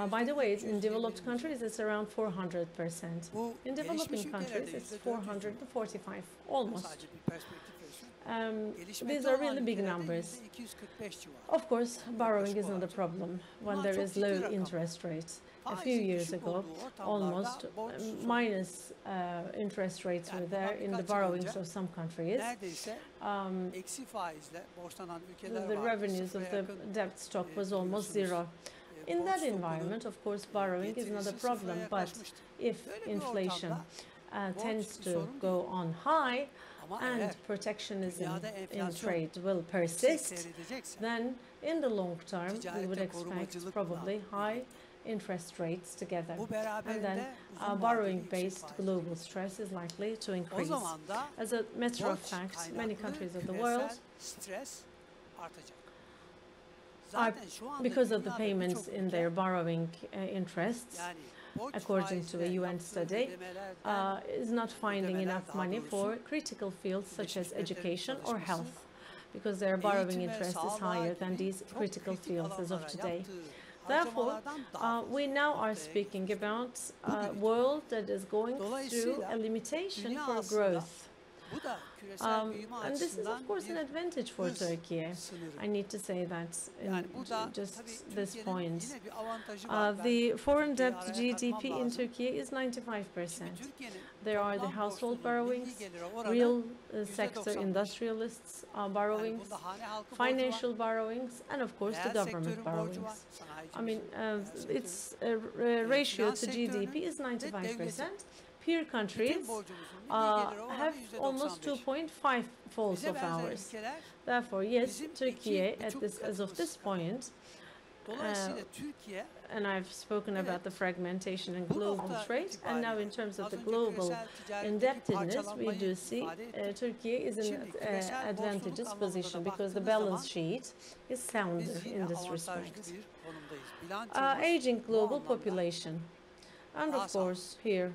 By the way, in developed countries, it's around 400%. In developing countries, it's 445, almost. These are really big numbers. Of course, borrowing is not a problem when there is low interest rates. A few years ago, almost minus interest rates were there in the borrowings of some countries. The revenues of the debt stock was almost zero. In that environment, of course, borrowing is not a problem, but if inflation tends to go on high and protectionism in trade will persist, then in the long term, we would expect probably high interest rates together, and then borrowing-based global stress is likely to increase. As a matter of fact, many countries of the world are, because of the payments in their borrowing interests, according to a UN study, is not finding enough money for critical fields such as education or health, because their borrowing interest is higher than these critical fields as of today. Therefore, we now are speaking about a world that is going through a limitation for growth. And this is, of course, an advantage for Turkey. I need to say that in just this point. The foreign debt to GDP in Turkey is 95%. There are the household borrowings, real sector industrialists borrowings, financial borrowings, and of course the government borrowings. I mean, its ratio to GDP is 95%. Peer countries have almost 2.5 folds of ours. Therefore, yes, Turkey as of this point, and I've spoken about the fragmentation and global trade, and now in terms of the global indebtedness, we do see Turkey is in an advantageous position because the balance sheet is sounder in this respect. Aging global population, and of course here,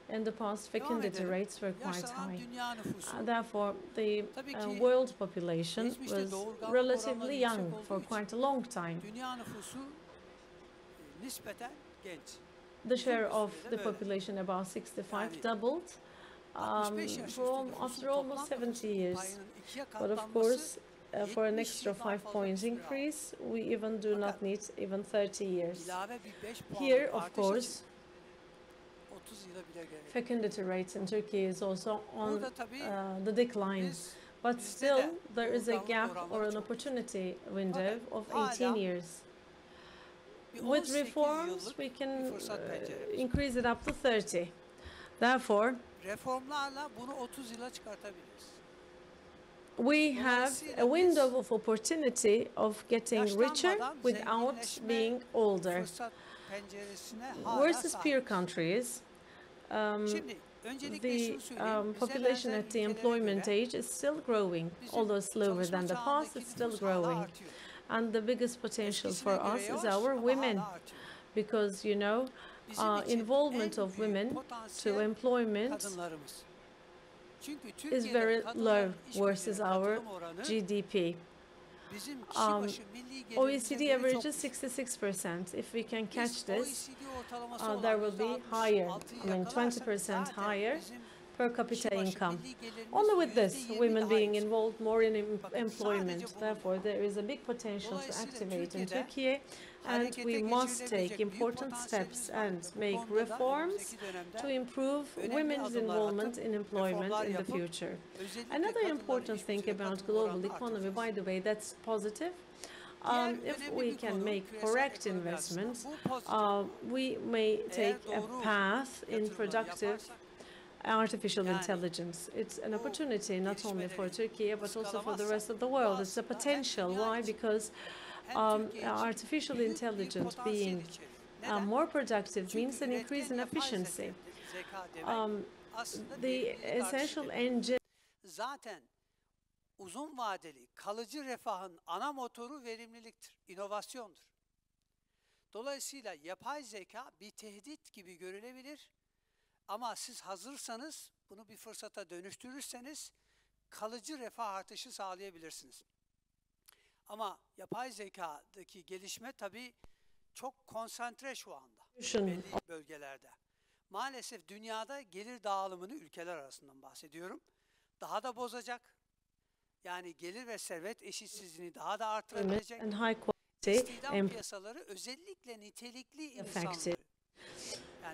in the past, fecundity rates were quite high. Therefore, the world population was relatively young for quite a long time. The share of the population above 65 doubled after almost 70 years. But of course, for an extra 5-point increase, we even do not need even 30 years. Here, of course, fecundity rates in Turkey is also on the decline, but still there is a gap or an opportunity window of 18 years. With reforms, we can increase it up to 30. Therefore, we have a window of opportunity of getting richer without being older. Versus peer countries, the population at the employment age is still growing, although slower than the past, it's still growing. And the biggest potential for us is our women, because, you know, involvement of women to employment is very low versus our GDP. OECD averages 66%. If we can catch this, there will be higher, I mean 20% higher per capita income. Only with this, women being involved more in employment. Therefore, there is a big potential to activate in Turkey, and we must take important steps and make reforms to improve women's involvement in employment in the future. Another important thing about global economy, by the way, that's positive. If we can make correct investments, we may take a path in productive artificial intelligence. It's an opportunity not only for Turkey, but also for the rest of the world. It's a potential. Why? Because artificial intelligence being more productive means an increase in efficiency. The essential engine zaten uzun vadeli kalıcı refahın ana motoru verimliliktir, inovasyondur. Dolayısıyla yapay zeka bir tehdit gibi görülebilir ama siz hazırsanız, bunu bir fırsata dönüştürürseniz kalıcı refah artışı sağlayabilirsiniz. Ama yapay zekadaki gelişme tabii çok konsantre şu anda belli bölgelerde. Maalesef dünyada gelir dağılımını ülkeler arasından bahsediyorum. Daha da bozacak. Yani gelir ve servet eşitsizliğini daha da artırabilecek. İstihdam piyasaları özellikle nitelikli insanları.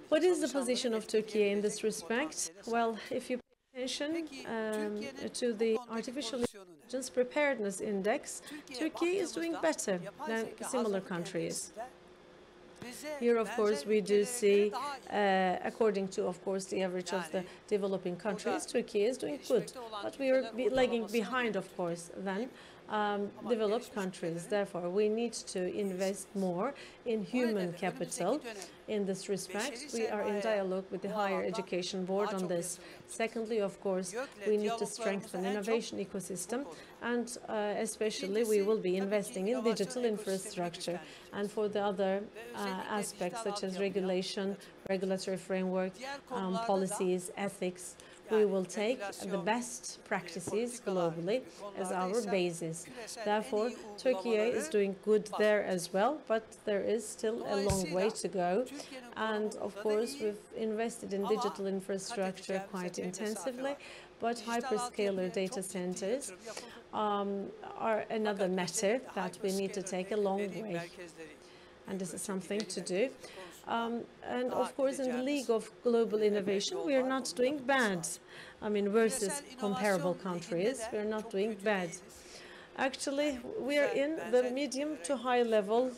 What is the position of Turkey in this respect? Well, if you pay attention to the Artificial Intelligence Preparedness Index, Turkey is doing better than similar countries. Here, of course, we do see, according to, of course, the average of the developing countries, Turkey is doing good. But we are lagging behind, of course, than developed countries. Therefore, we need to invest more in human capital. In this respect, we are in dialogue with the Higher Education Board on this. Secondly, of course, we need to strengthen innovation ecosystem, and especially we will be investing in digital infrastructure. And for the other aspects, such as regulation, regulatory framework, policies, ethics, we will take the best practices globally as our basis. Therefore, Turkey is doing good there as well, but there is still a long way to go. And of course, we've invested in digital infrastructure quite intensively, but hyperscaler data centers are another matter that we need to take a long way. And this is something to do. And of course, in the League of Global Innovation, we are not doing bad. I mean, versus comparable countries, we are not doing bad. Actually, we are in the medium to high level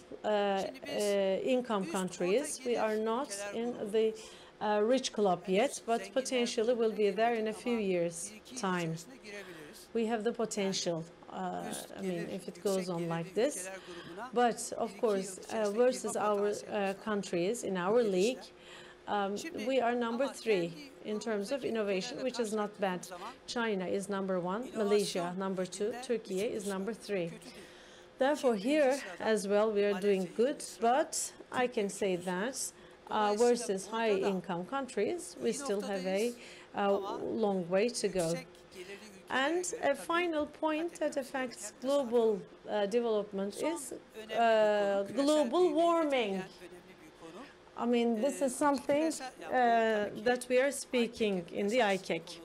income countries. We are not in the rich club yet, but potentially will be there in a few years' time. We have the potential. I mean, if it goes on like this. But, of course, versus our countries in our league, we are number 3 in terms of innovation, which is not bad. China is number 1, Malaysia number 2, Turkey is number 3. Therefore, here as well, we are doing good, but I can say that versus high-income countries, we still have a long way to go. And a final point that affects global development is global warming. I mean, this is something that we are speaking in the IICEC,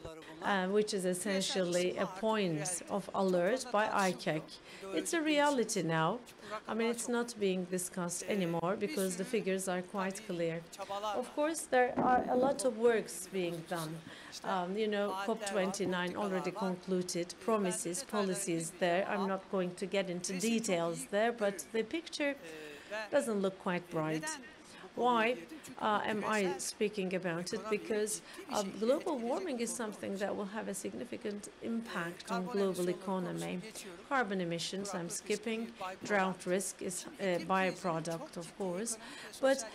which is essentially a point of alert by IICEC. It's a reality now. I mean, it's not being discussed anymore because the figures are quite clear. Of course, there are a lot of works being done. You know, COP29 already concluded, promises, policies there. I'm not going to get into details there, but the picture doesn't look quite bright. Why am I speaking about it? Because global warming is something that will have a significant impact on global economy. Carbon emissions, I'm skipping. Drought risk is a byproduct, of course. But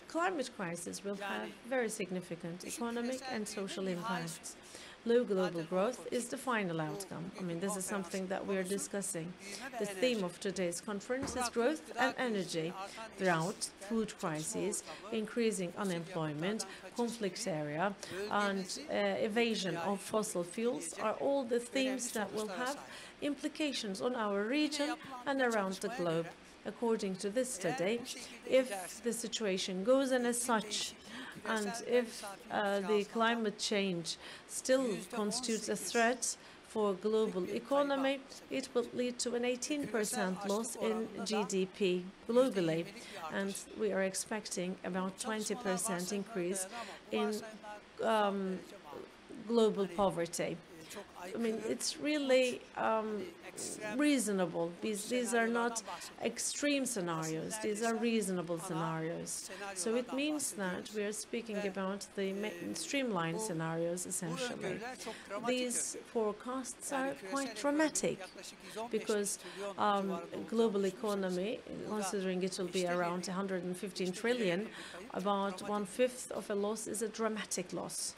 climate crisis will have very significant economic and social impacts. Low global growth is the final outcome. I mean, this is something that we are discussing. The theme of today's conference is growth and energy. Drought, food crises, increasing unemployment, conflict area, and evasion of fossil fuels are all the themes that will have implications on our region and around the globe. According to this study, if the situation goes on as such, And if the climate change still constitutes a threat for global economy, it will lead to an 18% loss in GDP globally. And we are expecting about 20% increase in global poverty. I mean, it's really reasonable. These are not extreme scenarios. These are reasonable scenarios. So it means that we are speaking about the streamlined scenarios, essentially. These forecasts are quite dramatic because global economy, considering it will be around 115 trillion, about 1/5 of a loss is a dramatic loss.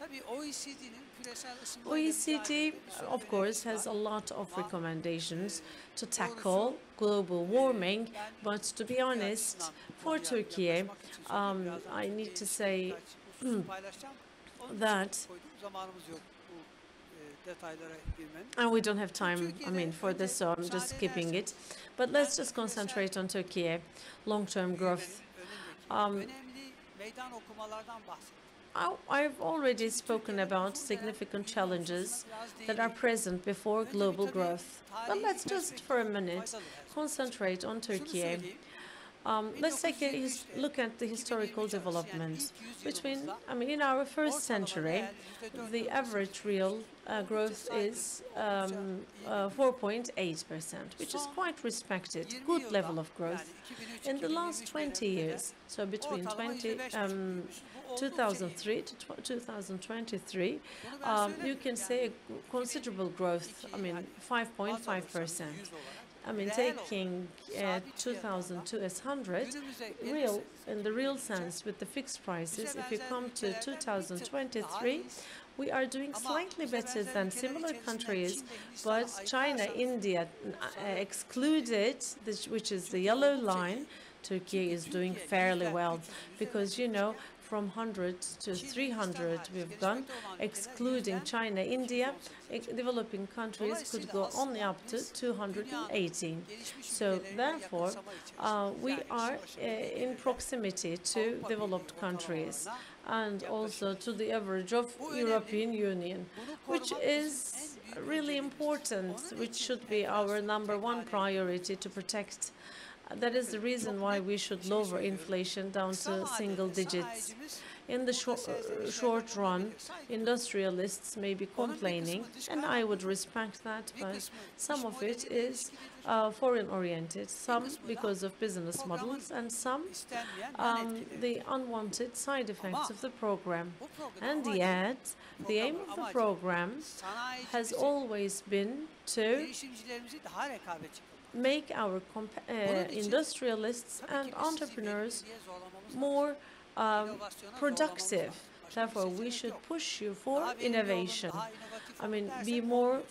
OECD, of course, has a lot of recommendations to tackle global warming, but to be honest, for Turkey, I need to say that, and we don't have time, I mean, for this, so I'm just skipping it, but let's just concentrate on Turkey, long-term growth. I've already spoken about significant challenges that are present before global growth. But let's just for a minute concentrate on Turkey. Let's take a look at the historical development. In our first century, the average real growth is 4.8%, which is quite respected, good level of growth. In the last 20 years, so between 2003 to 2023, you can say a considerable growth, 5.5%. Taking 2002 as 100, in the real sense, with the fixed prices, if you come to 2023, we are doing slightly better than similar countries, but China, India excluded, which is the yellow line. Turkey is doing fairly well because, from 100 to 300 we've gone, excluding China, India. Developing countries could go only up to 218. So therefore, we are in proximity to developed countries and also to the average of European Union, which is really important, which should be our #1 priority to protect. That is the reason why we should lower inflation down to single digits. In the short run, industrialists may be complaining, and I would respect that, but some of it is foreign-oriented, some because of business models, and some the unwanted side effects of the program. And yet, the aim of the program has always been to make our industrialists and entrepreneurs more productive. Therefore, we should push you for innovation. Be more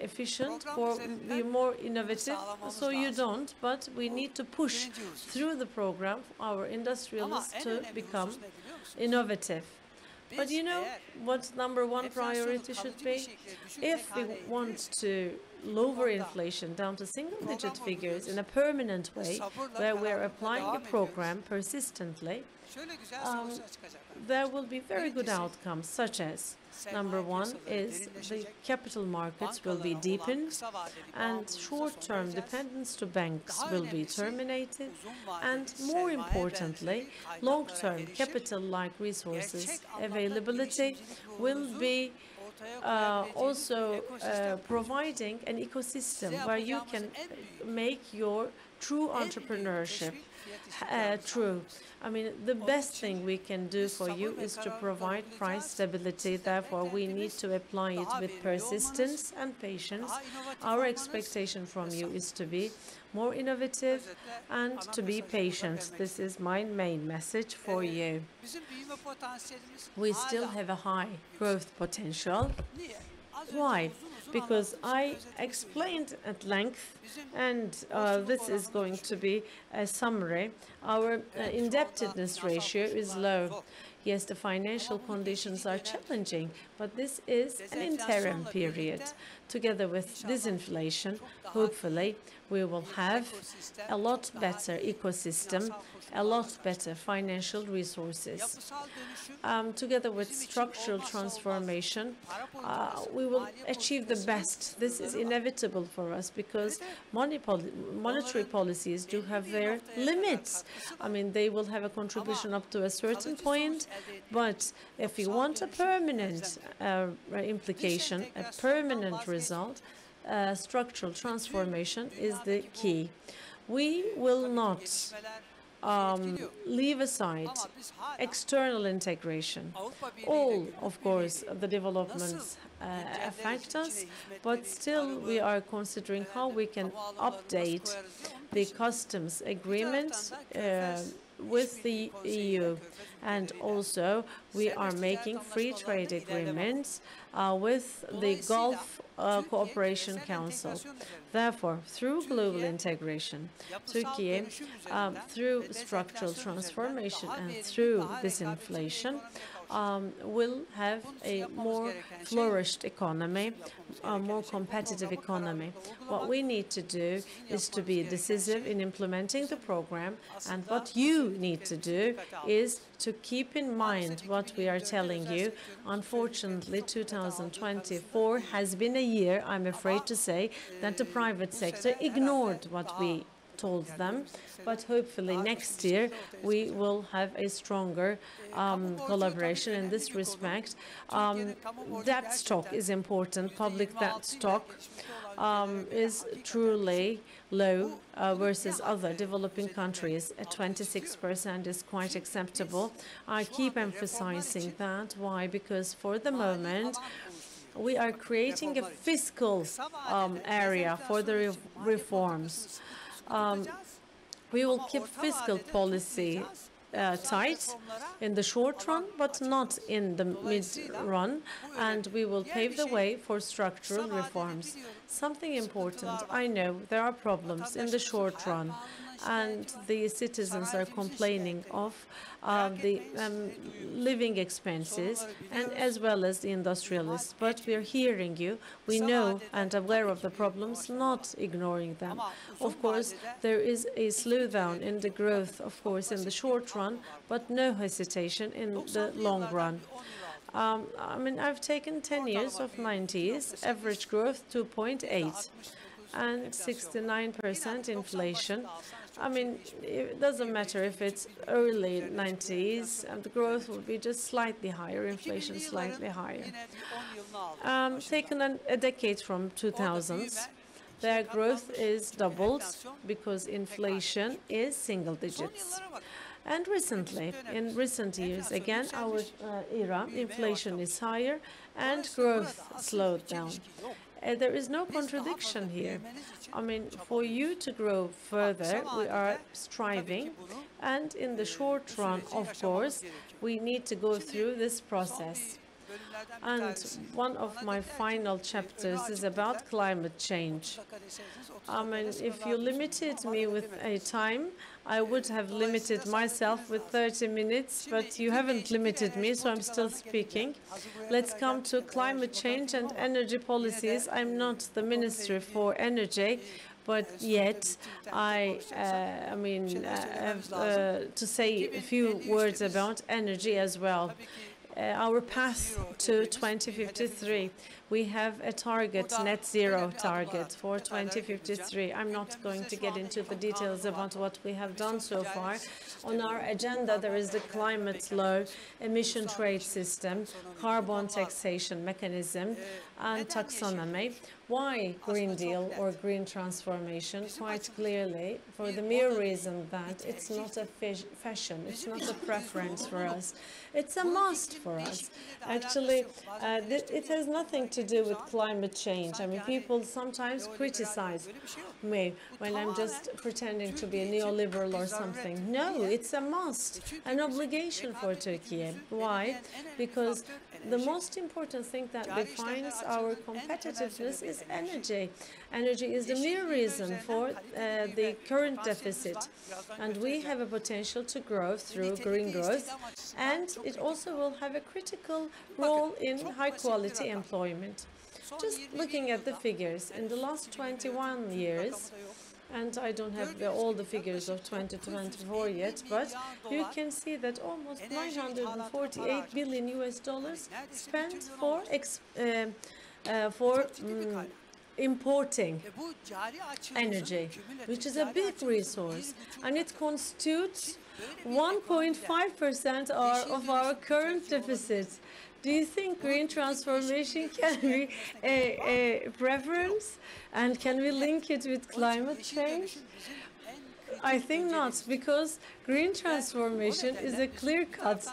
efficient, or be more innovative. So you don't, but we need to push through the program our industrialists to become innovative. But what #1 priority should be? If we want to lower inflation down to single-digit figures in a permanent way, where we're applying a program persistently, there will be very good outcomes, such as #1 is the capital markets will be deepened and short-term dependence to banks will be terminated, and more importantly, long-term capital-like resources availability will be also providing an ecosystem where you can make your true entrepreneurship true. The best thing we can do for you is to provide price stability. Therefore, we need to apply it with persistence and patience. Our expectation from you is to be more innovative and to be patient. This is my main message for you. We still have a high growth potential. Why? Because I explained at length, and this is going to be a summary. Our indebtedness ratio is low. Yes, the financial conditions are challenging, but this is an interim period. Together with disinflation, hopefully, we will have a lot better ecosystem, a lot better financial resources. Together with structural transformation, we will achieve the best. This is inevitable for us because monetary policies do have their limits. I mean, they will have a contribution up to a certain point, but if we want a permanent implication, a permanent result, structural transformation is the key. We will not leave aside external integration. All, of course, the developments affect us, but still we are considering how we can update the customs agreement with the EU. And also, we are making free trade agreements with the Gulf Cooperation Council. Therefore, through global integration, Turkey, through structural transformation and through disinflation, will have a more flourished economy, a more competitive economy. What we need to do is to be decisive in implementing the program, and what you need to do is to keep in mind what we are telling you. Unfortunately, 2024 has been a year, I'm afraid to say, that the private sector ignored what we told them, but hopefully next year we will have a stronger collaboration in this respect. Debt stock is important. Public debt stock is truly low versus other developing countries. At 26% is quite acceptable. I keep emphasizing that. Why? Because for the moment, we are creating a fiscal area for the reforms. We will keep fiscal policy tight in the short run, but not in the mid-run, and we will pave the way for structural reforms. Something important, I know there are problems in the short run, and the citizens are complaining of the living expenses, and as well as the industrialists. But we are hearing you. We know and aware of the problems, not ignoring them. Of course, there is a slowdown in the growth, of course, in the short run, but no hesitation in the long run. I mean, I've taken 10 years of 90s, average growth 2.8, and 69% inflation. I mean, it doesn't matter if it's early 90s, and the growth will be just slightly higher, inflation slightly higher. Taken a decade from 2000s, their growth is doubled because inflation is single digits. And recently, in recent years, again, our era, inflation is higher and growth slowed down. There is no contradiction here. I mean, for you to grow further, we are striving, and in the short run, of course, we need to go through this process. And one of my final chapters is about climate change. I mean, if you limited me with a time, I would have limited myself with 30 minutes, but you haven't limited me, so I'm still speaking. Let's come to climate change and energy policies. I'm not the Minister for Energy, but yet I have to say a few words about energy as well. Our path to 2053. We have a target, net zero target for 2053. I'm not going to get into the details about what we have done so far. On our agenda, there is the climate law, emission trade system, carbon taxation mechanism, and taxonomy. Why Green Deal or green transformation? Quite clearly, for the mere reason that it's not a fashion, it's not a preference for us. It's a must for us. Actually, it has nothing to do with climate change. I mean, people sometimes criticize me when I'm just pretending to be a neoliberal or something. No, it's a must, an obligation for Turkey. Why? Because the most important thing that defines our competitiveness is energy. Energy is the mere reason for the current deficit, and we have a potential to grow through green growth, and it also will have a critical role in high-quality employment. Just looking at the figures, in the last 21 years, and I don't have all the figures of 2024 yet, but you can see that almost 948 billion US dollars spent for importing energy, which is a big resource, and it constitutes 1.5% of our current deficit. Do you think green transformation can be a preference, and can we link it with climate change? I think not, because green transformation is a clear-cut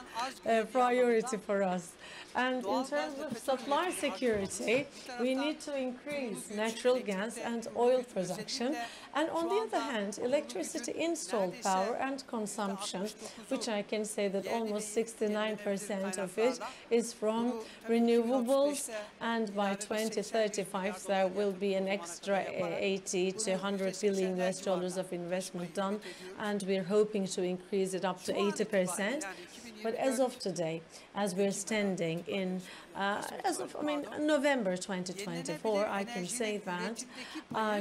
priority for us. And in terms of supply security, we need to increase natural gas and oil production. And on the other hand, electricity installed power and consumption, which I can say that almost 69% of it is from renewables. And by 2035, there will be an extra 80 to 100 billion US dollars of investment done. And we're hoping to increase it up to 80%. But as of today, as we're standing in, November 2024, I can say that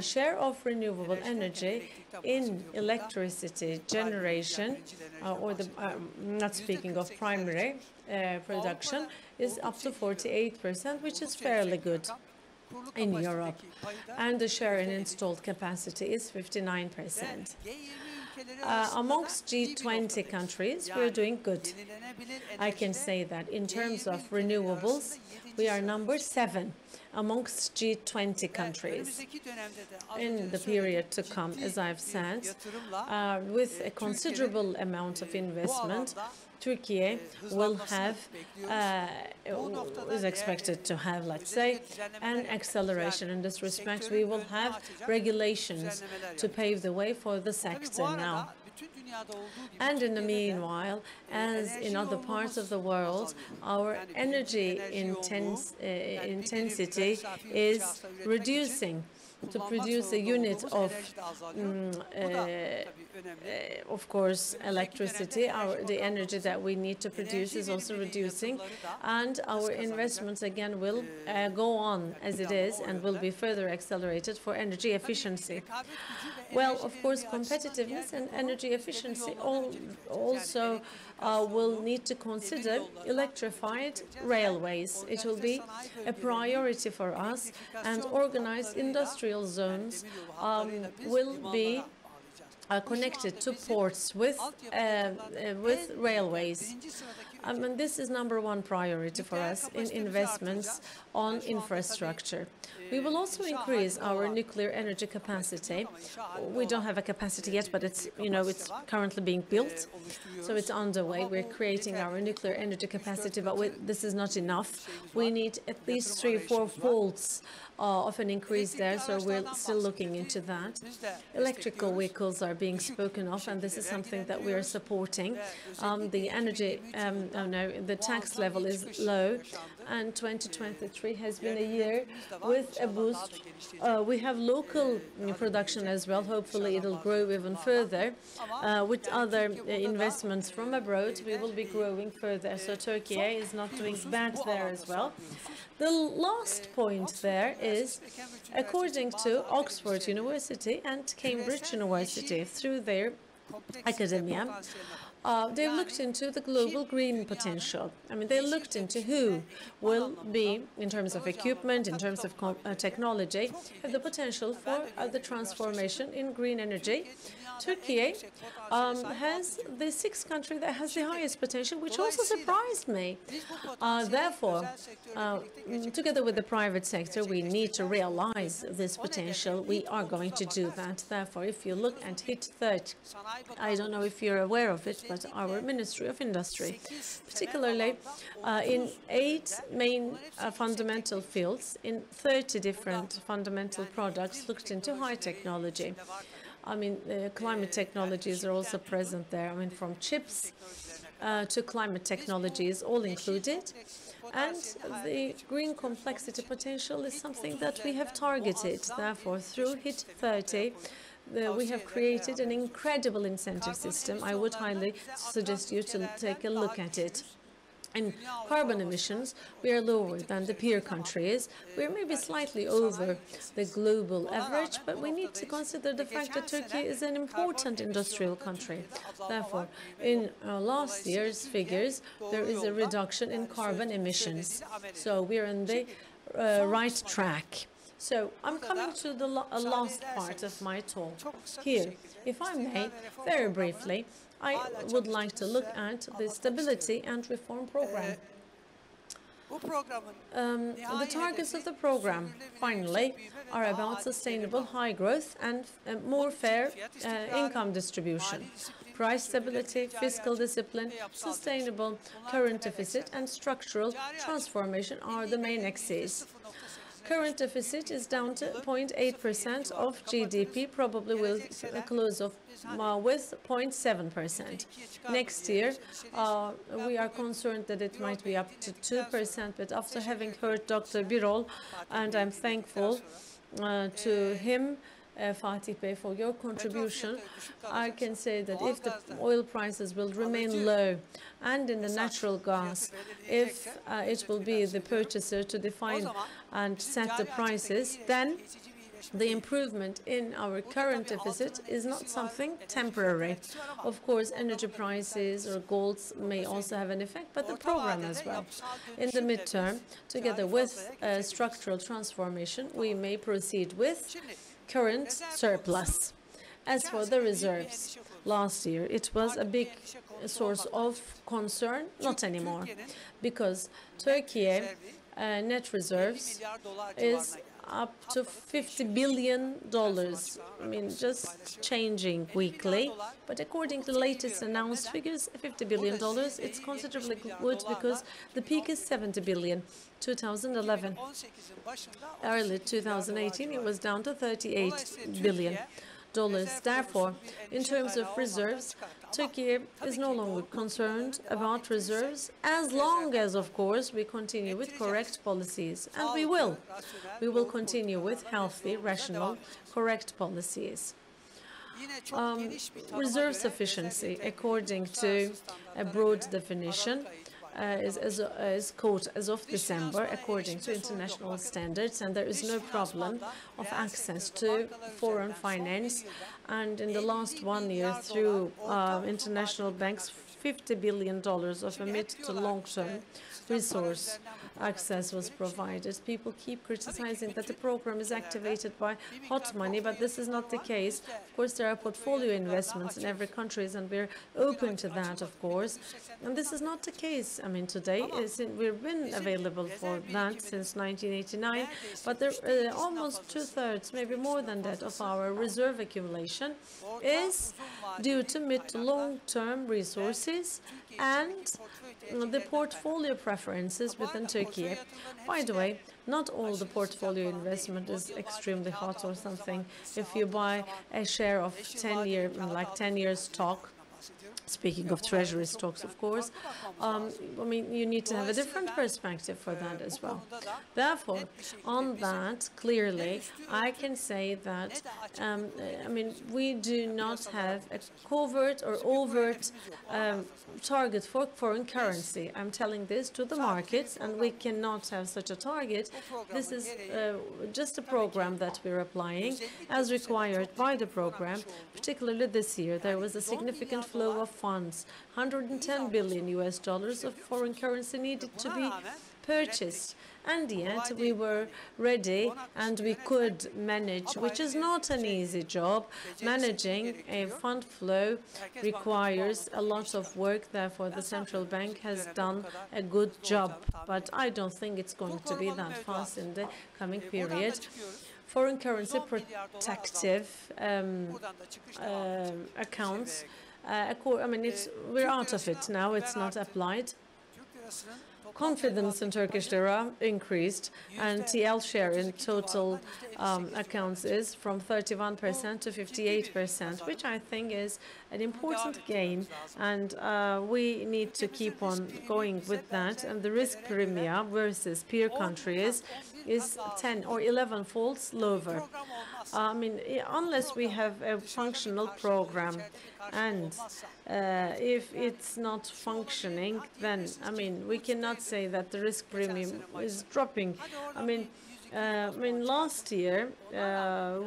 share of renewable energy in electricity generation, not speaking of primary production, is up to 48%, which is fairly good in Europe. And the share in installed capacity is 59%. Amongst G20 countries, we're doing good. I can say that in terms of renewables, we are number 7 amongst G20 countries. In the period to come, as I've said, with a considerable amount of investment, Turkey will have, is expected to have, let's say, an acceleration in this respect. We will have regulations to pave the way for the sector now. And in the meanwhile, as in other parts of the world, our energy intensity is reducing. To produce a unit of course, electricity, the energy that we need to produce is also reducing, and our investments again will go on as it is and will be further accelerated for energy efficiency. Well, of course, competitiveness and energy efficiency also will need to consider electrified railways. It will be a priority for us, and organized industrial zones will be connected to ports with railways. And this is #1 priority for us in investments on infrastructure. We will also increase our nuclear energy capacity. We don't have a capacity yet, but it's currently being built, so it's underway. We're creating our nuclear energy capacity, but this is not enough. We need at least 3 or 4 folds of an increase there, so we're still looking into that. Electrical vehicles are being spoken of, and this is something that we are supporting. The energy, the tax level is low, and 2023 has been a year with a boost. We have local production as well. Hopefully it'll grow even further. With other investments from abroad, we will be growing further. So Turkey is not doing bad there as well. The last point there is, according to Oxford University and Cambridge University, through their academia, they looked into the global green potential. They looked into who will be, in terms of equipment, in terms of technology, have the potential for the transformation in green energy. Turkey has the 6th country that has the highest potential, which also surprised me. Therefore, together with the private sector, we need to realize this potential. We are going to do that. Therefore, if you look at HIT 30, I don't know if you're aware of it, but our Ministry of Industry, particularly in 8 main fundamental fields, in 30 different fundamental products, looked into high technology. Climate technologies are also present there. From chips to climate technologies, all included. And the green complexity potential is something that we have targeted. Therefore, through HIT 30, we have created an incredible incentive system. I would highly suggest you to take a look at it. In carbon emissions, we are lower than the peer countries. We are maybe slightly over the global average, but we need to consider the fact that Turkey is an important industrial country. Therefore, in last year's figures, there is a reduction in carbon emissions. So we are on the right track. So I'm coming to the last part of my talk here. If I may, very briefly, I would like to look at the Stability and Reform Program. The targets of the program, finally, are about sustainable high growth and more fair income distribution. Price stability, fiscal discipline, sustainable current deficit, and structural transformation are the main axes. Current deficit is down to 0.8% of GDP, probably will close off with 0.7%. Next year, we are concerned that it might be up to 2%, but after having heard Dr. Birol, and I'm thankful to him, Fatih Bey, for your contribution, I can say that if the oil prices will remain low and in the natural gas, if it will be the purchaser to define and set the prices, then the improvement in our current deficit is not something temporary. Of course, energy prices or golds may also have an effect, but the program as well. In the midterm, together with structural transformation, we may proceed with current surplus. As for the reserves, last year it was a big source of concern, not anymore, because Turkey net reserves is up to $50 billion. I mean, just changing weekly. But according to the latest announced figures, $50 billion, it's considerably good because the peak is $70 billion, 2011. Early 2018, it was down to $38 billion. Therefore, in terms of reserves, Turkey is no longer concerned about reserves as long as, of course, we continue with correct policies. And we will. We will continue with healthy, rational, correct policies. Reserve sufficiency, according to a broad definition, is caught as of December according to international standards, and there is no problem of access to foreign finance. And in the last 1 year, through international banks, $50 billion of a mid to long-term resource access was provided. People keep criticizing that the program is activated by hot money, but this is not the case. Of course, there are portfolio investments in every country, and we're open to that, of course. And this is not the case. I mean, today we've been available for that since 1989, but there almost 2/3, maybe more than that, of our reserve accumulation is due to mid to long-term resources and the portfolio preferences within Turkey. By the way, not all the portfolio investment is extremely hot or something. If you buy a share of 10 years stock, speaking of treasury stocks, of course, I mean, you need to have a different perspective for that as well. Therefore, on that, clearly, I can say that, I mean, we do not have a covert or overt target for foreign currency. I'm telling this to the markets, and we cannot have such a target. This is just a program that we're applying as required by the program. Particularly this year, there was a significant flow of funds, $110 billion of foreign currency needed to be purchased. And yet we were ready and we could manage, which is not an easy job. Managing a fund flow requires a lot of work. Therefore, the central bank has done a good job. But I don't think it's going to be that fast in the coming period. Foreign currency protective accounts, I mean, we're out of it now. It's not applied. confidence in Turkish lira increased, and TL share in total accounts is from 31% to 58%, which I think is an important gain, and we need to keep on going with that. And the risk premium versus peer countries is 10 or 11 folds lower. I mean, unless we have a functional program, and if it's not functioning, then, I mean, we cannot say that the risk premium is dropping. I mean, last year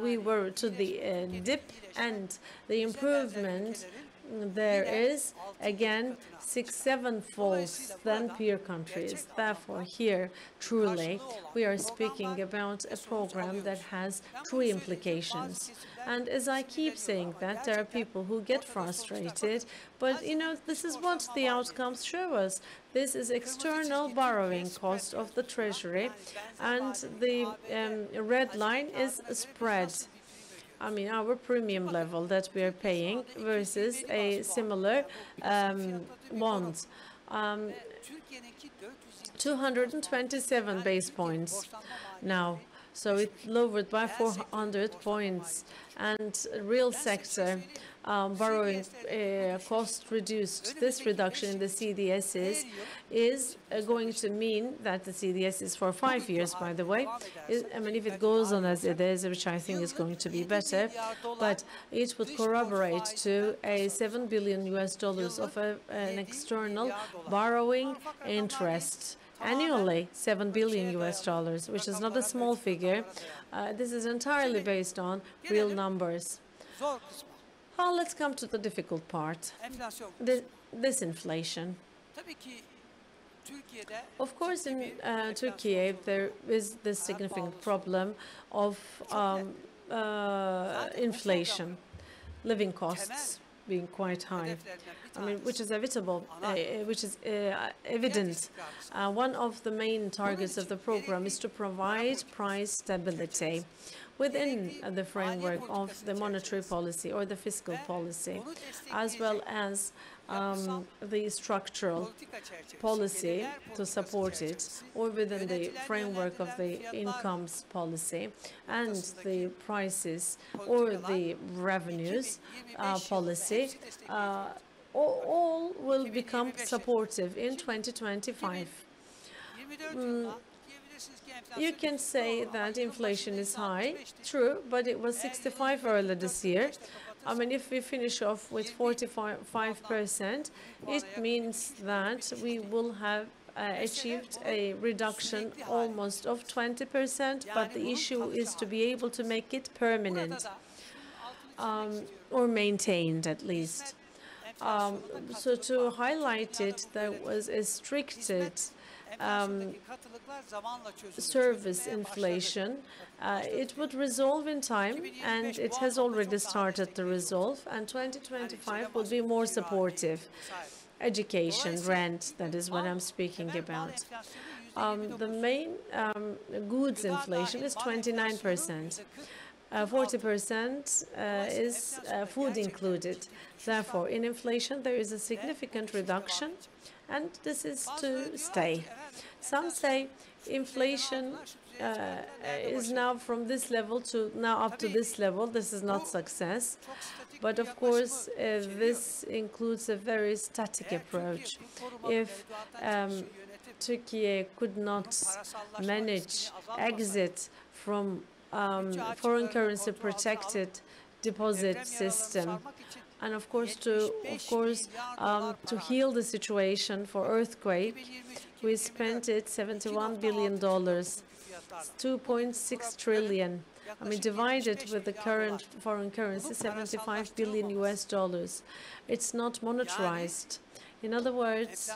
we were to the dip, and the improvement there is again 6-7 folds than peer countries. Therefore, here truly we are speaking about a program that has true implications. And as I keep saying that, there are people who get frustrated, but you know, this is what the outcomes show us. This is external borrowing cost of the Treasury, and the red line is spread. I mean, our premium level that we are paying versus a similar bond. 227 base points now. So it lowered by 400 points, and real sector borrowing cost reduced. This reduction in the CDSs is going to mean that the CDS is for 5 years, by the way. I mean, if it goes on as it is, which I think is going to be better, but it would corroborate to a $7 billion of an external borrowing interest. Annually, $7 billion, which is not a small figure. This is entirely based on real numbers. Let's come to the difficult part, this inflation. Of course, in Turkey, there is this significant problem of inflation, living costs being quite high. I mean, which is inevitable, which is evident. One of the main targets of the program is to provide price stability within the framework of the monetary policy or the fiscal policy, as well as the structural policy to support it, or within the framework of the incomes policy and the prices or the revenues policy. All will become supportive in 2025. You can say that inflation is high, true, but it was 65 earlier this year. I mean, if we finish off with 45%, it means that we will have achieved a reduction almost of 20%, but the issue is to be able to make it permanent or maintained at least. So to highlight it, there was a restricted service inflation. It would resolve in time, and it has already started to resolve, and 2025 will be more supportive. Education, rent, that is what I'm speaking about. The main goods inflation is 29%. 40% is food included. Therefore, in inflation, there is a significant reduction, and this is to stay. Some say inflation is now from this level to now up to this level. This is not success. But of course, this includes a very static approach. If Turkey could not manage exit from foreign currency protected deposit system, and of course to heal the situation for earthquake, we spent it $71 billion, 2.6 trillion. I mean, divided with the current foreign currency, $75 billion. It's not monetarized. In other words,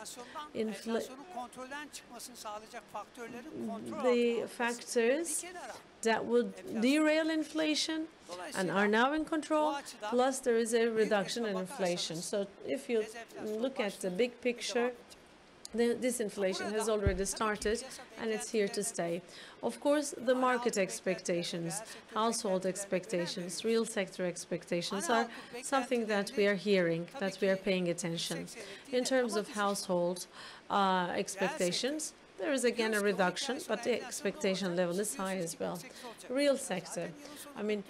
the factors that would derail inflation and are now in control, plus there is a reduction in inflation. So if you look at the big picture, this inflation has already started, and it's here to stay. Of course, the market expectations, household expectations, real sector expectations are something that we are hearing, that we are paying attention. In terms of household, expectations. There is again a reduction, but the expectation level is high as well. Real sector. I mean,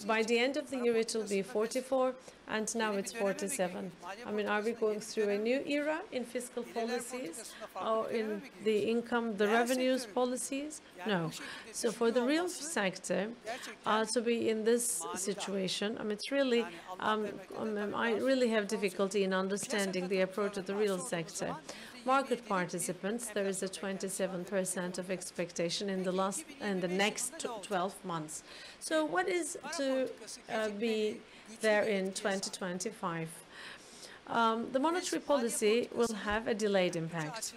by the end of the year it will be 44, and now it's 47. I mean, are we going through a new era in fiscal policies or in the income, the revenues policies? No. So for the real sector to be in this situation, I mean, it's really, I really have difficulty in understanding the approach of the real sector. Market participants, there is a 27% of expectation in the next 12 months. So what is to be there in 2025? The monetary policy will have a delayed impact.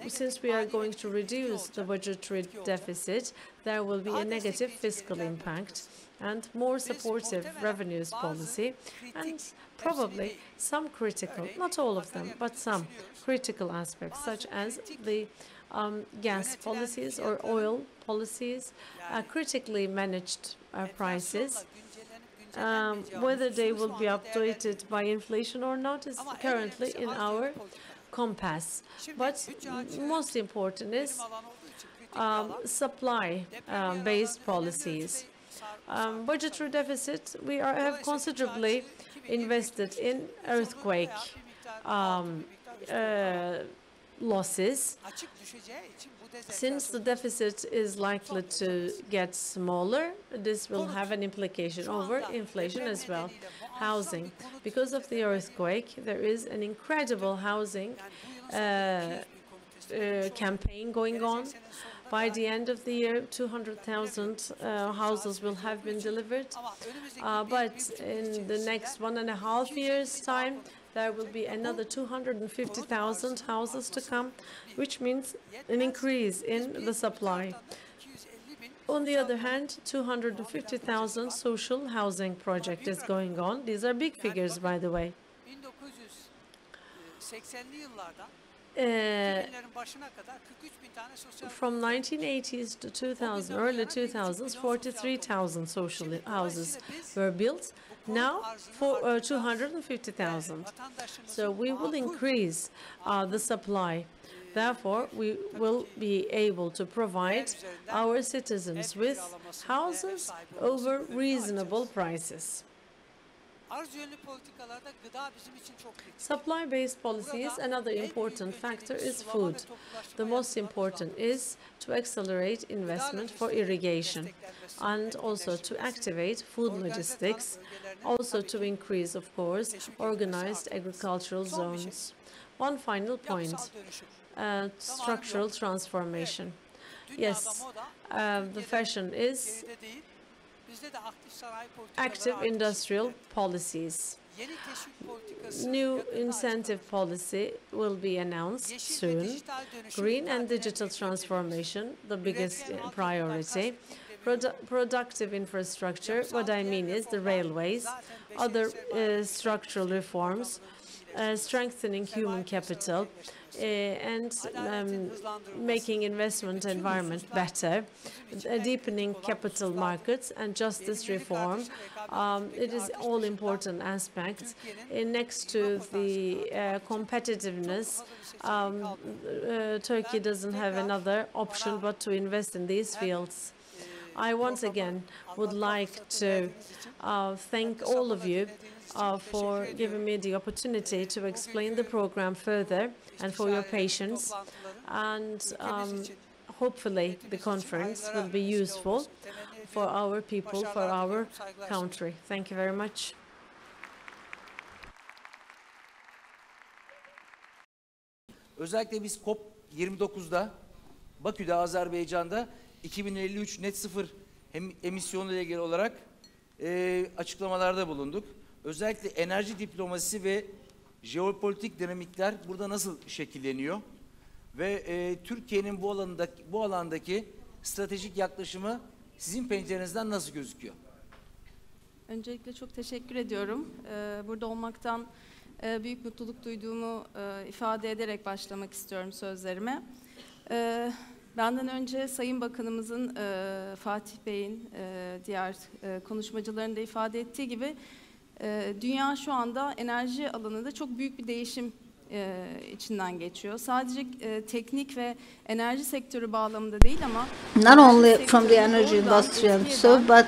Since we are going to reduce the budgetary deficit, there will be a negative fiscal impact and more supportive revenues policy, and probably some critical, not all of them, but some critical aspects, such as the gas policies or oil policies, critically managed prices. Whether they will be updated by inflation or not is currently in our compass. But most important is supply-based policies. Budgetary deficit, we have considerably invested in earthquake losses. Since the deficit is likely to get smaller, this will have an implication over inflation as well. Housing. Because of the earthquake, there is an incredible housing campaign going on. By the end of the year, 200,000 houses will have been delivered. But in the next 1.5 years' time, there will be another 250,000 houses to come, which means an increase in the supply. On the other hand, 250,000 social housing project is going on. These are big figures, by the way. From 1980s to 2000, early 2000s, 43,000 social houses were built. Now, for 250,000. So we will increase the supply. Therefore, we will be able to provide our citizens with houses over reasonable prices. Supply-based policies, another important factor is food. The most important is to accelerate investment for irrigation and also to activate food logistics, also to increase, of course, organized agricultural zones. One final point, structural transformation. Yes, the fashion is active industrial policies. New incentive policy will be announced soon. Green and digital transformation, the biggest priority. Productive infrastructure, what I mean is the railways, other structural reforms, strengthening human capital, and making investment environment better, deepening capital markets and justice reform. It is all important aspects. Next to the competitiveness, Turkey doesn't have another option but to invest in these fields. I once again would like to thank all of you for giving me the opportunity to explain the program further and for your patience. And hopefully the conference will be useful for our people, for our country. Thank you very much. Özellikle biz COP29'da Bakü'de, Azerbaycan'da 2053 net sıfır emisyonu ile ilgili olarak açıklamalarda bulunduk. Özellikle enerji diplomasisi ve jeopolitik dinamikler burada nasıl şekilleniyor ve Türkiye'nin bu alandaki stratejik yaklaşımı sizin pencerenizden nasıl gözüküyor? Öncelikle çok teşekkür ediyorum. Burada olmaktan büyük mutluluk duyduğumu ifade ederek başlamak istiyorum sözlerime. Benden önce Sayın Bakanımızın, Fatih Bey'in, diğer konuşmacıların da ifade ettiği gibi dünya şu anda enerji alanında çok büyük bir değişim içinden geçiyor. Sadece teknik ve enerji sektörü bağlamında değil ama not only from the energy industry and so, but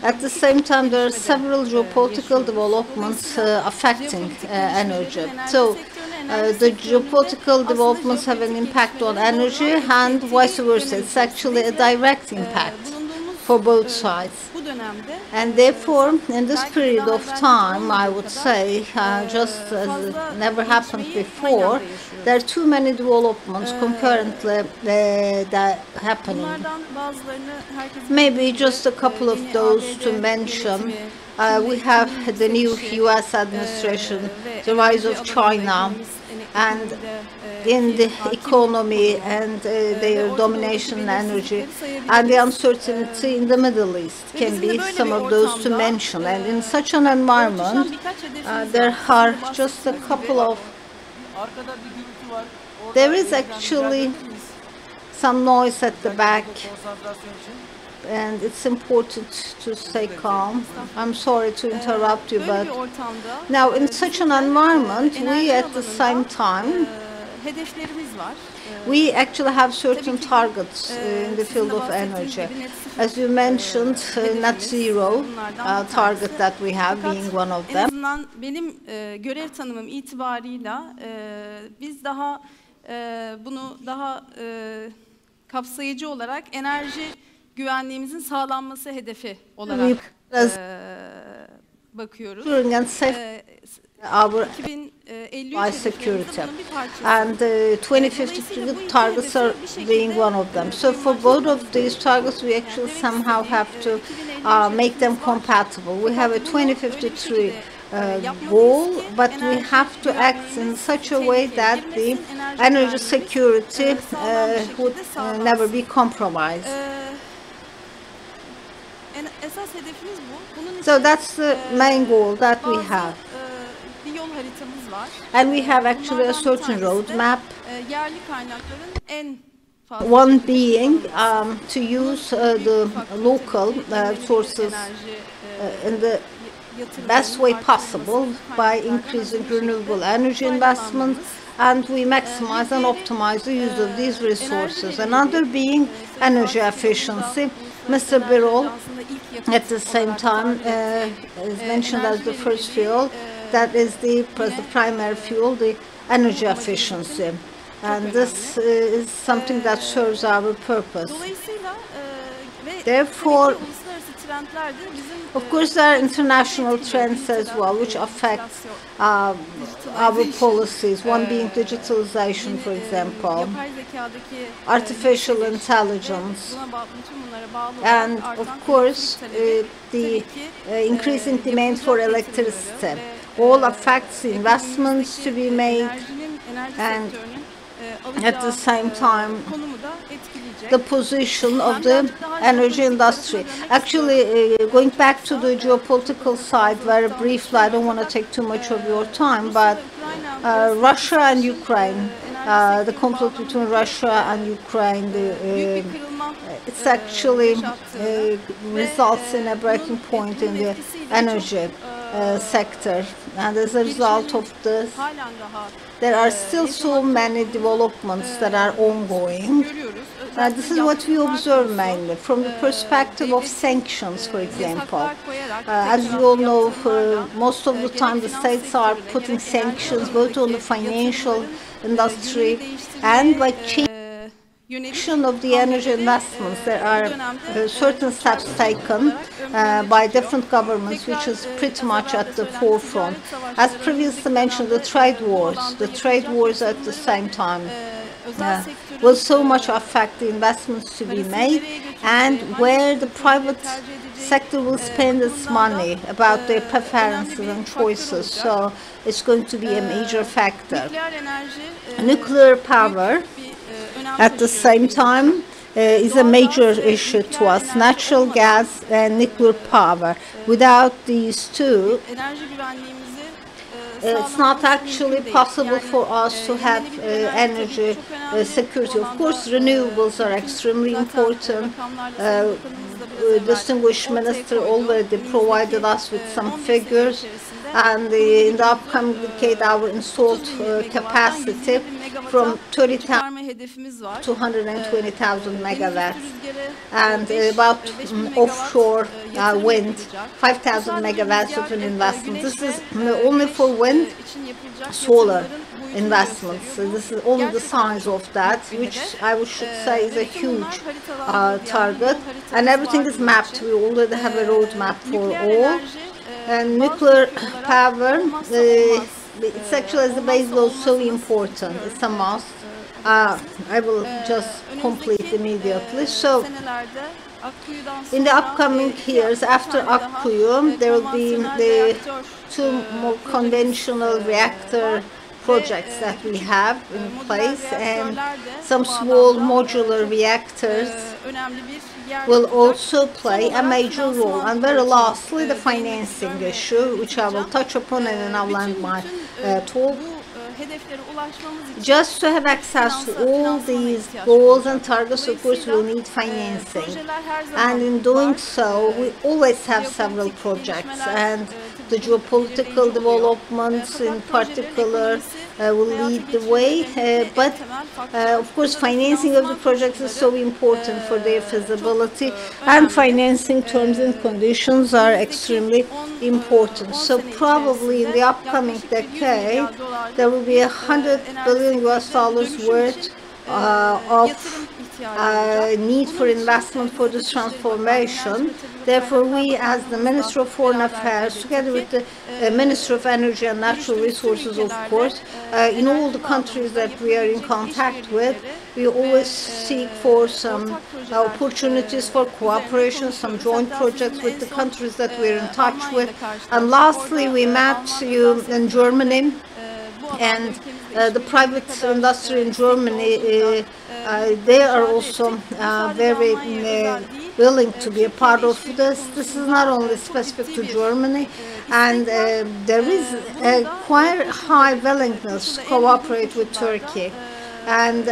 at the same time there are several geopolitical developments affecting energy. So the geopolitical developments have an impact on energy and vice versa. It's actually a direct impact for both sides. And therefore, in this period of time, I would say, just as it never happened before, there are too many developments concurrently that happening. Maybe just a couple of those to mention. We have the new US administration, the rise of China, and in the economy and their domination in energy, and the uncertainty in the Middle East can be some of those to mention. And in such an environment, there are just a couple of, there is actually some noise at the back, and it's important to stay calm. I'm sorry to interrupt you, but now in such an environment, we at the same time, we actually have certain targets in the field of energy. As you mentioned, net zero target that we have being one of them. Benim görev tanımım itibarıyla biz daha bunu daha kapsayıcı olarak enerji güvenliğimizin sağlanması hedefi olarak bakıyoruz. Our security, and 2050 targets are being one of them. So for both of these targets, we actually somehow have to make them compatible. We have a 2053 goal, but we have to act in such a way that the energy security would never be compromised. So that's the main goal that we have. And we have actually a certain roadmap. One being to use the local sources in the best way possible by increasing renewable energy investment, and we maximize and optimize the use of these resources. Another being energy efficiency. Mr. Birol, at the same time, is mentioned as the first fuel. That is the primary fuel, the energy efficiency. And this is something that serves our purpose. Therefore, of course, there are international trends as well, which affect our policies, one being digitalization, for example, artificial intelligence, and of course, the increasing demand for electricity. All affects investments to be made, and at the same time, the position of the energy industry. Actually, going back to the geopolitical side very briefly, I don't want to take too much of your time, but Russia and Ukraine, the conflict between Russia and Ukraine, it's actually results in a breaking point in the energy sector, and as a result of this, there are still so many developments that are ongoing. This is what we observe mainly from the perspective of sanctions, for example. As you all know, most of the time the states are putting sanctions both on the financial industry and by changing of the energy investments. There are certain steps taken by different governments, which is pretty much at the forefront. As previously mentioned, the trade wars at the same time will so much affect the investments to be made, and where the private sector will spend its money about their preferences and choices. So it's going to be a major factor. Nuclear power, at the same time, is a major issue to us. Natural gas and nuclear power. Without these two, it's not actually possible for us to have energy security. Of course, renewables are extremely important. Distinguished Minister already provided us with some figures. and in the upcoming decade our installed capacity from 30,000 to 120,000 megawatts, and about offshore wind, 5,000 megawatts of an investment. This is only for wind, solar investments. So this is only the size of that, which I should say is a huge target, and everything is mapped. We already have a roadmap for all. And nuclear power, it's actually as the base load so important. It's a must. I will just complete immediately. So in the upcoming years after Akkuyu, there will be the 2 more conventional reactor projects that we have in place, and some small modular reactors will also play a major role. And very lastly, the financing issue, which I will touch upon, and then I'll land my talk. Just to have access to all these goals and targets, of course, we'll need financing. And in doing so, we always have several projects, and the geopolitical developments in particular will lead the way. But of course, financing of the projects is so important for their feasibility, and financing terms and conditions are extremely important. So probably in the upcoming decade, there will be $100 billion worth of need for investment for this transformation. Therefore, we as the Minister of Foreign Affairs, together with the Minister of Energy and Natural Resources, of course, in all the countries that we are in contact with, we always seek for some opportunities for cooperation, some joint projects with the countries that we're in touch with. And lastly, we met you in Germany, and the private industry in Germany, they are also very willing to be a part of this. This is not only specific to Germany, and there is a quite high willingness to cooperate with Turkey, and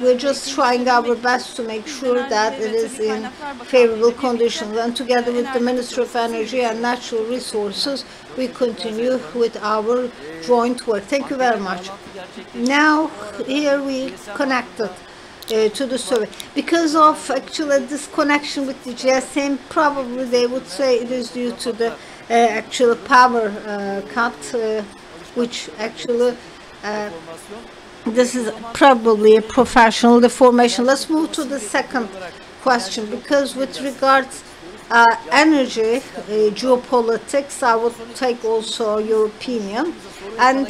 we're just trying our best to make sure that it is in favorable conditions. And together with the Ministry of Energy and Natural Resources, we continue with our joint work. Thank you very much. Now, here we connected to the survey. Because of actually this connection with the GSM, probably they would say it is due to the actual power cut, which actually this is probably a professional deformation. Let's move to the second question, because with regards energy, geopolitics, I would take also your opinion. And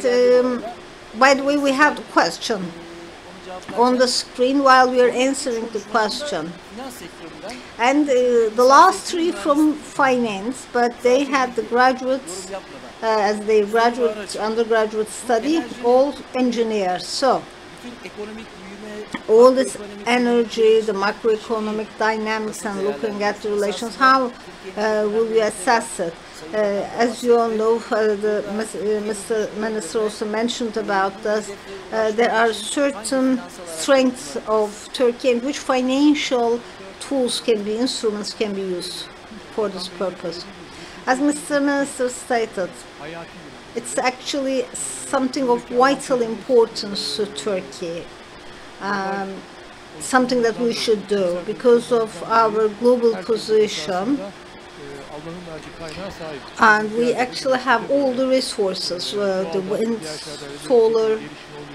by the way, we have the question on the screen while we are answering the question. And the last 3 from finance, but they had the graduates as they graduate, undergraduate study, all engineers. So all this energy, the macroeconomic dynamics, and looking at the relations, how will we assess it? As you all know, Mr. Minister also mentioned about this. There are certain strengths of Turkey, and which financial tools can be, instruments can be used for this purpose. As Mr. Minister stated, it's actually something of vital importance to Turkey, something that we should do because of our global position, and we actually have all the resources, the wind, solar,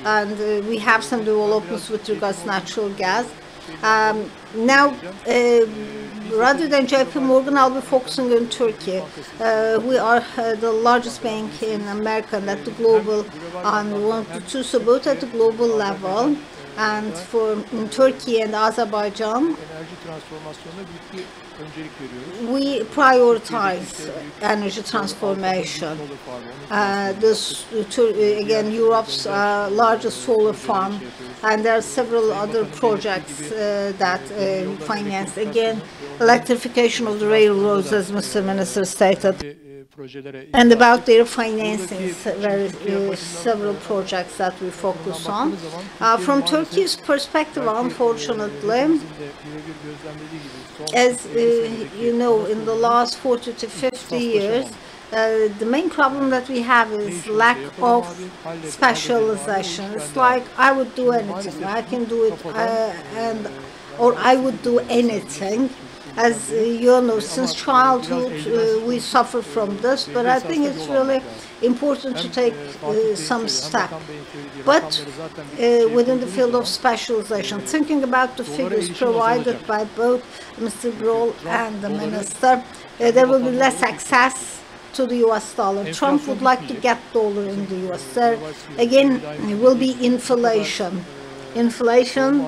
and we have some developments with regards to natural gas. Now, rather than JP Morgan, I'll be focusing on Turkey. We are the largest bank in America and at the global, and we want to so both at the global level. And for Turkey and Azerbaijan, we prioritize energy transformation. Again, Europe's largest solar farm, and there are several other projects that we finance. Again, electrification of the railroads, as Mr. Minister stated. And about their financing, there are several projects that we focus on. From Turkey's perspective, unfortunately, as you know, in the last 40 to 50 years, the main problem that we have is lack of specialization. It's like I would do anything. I can do it, or I would do anything. As you know, since childhood we suffer from this, but I think it's really important to take some step. But within the field of specialization, thinking about the figures provided by both Mr. Grohl and the minister, there will be less access to the US dollar. Trump would like to get dollar in the US. There again will be inflation. Inflation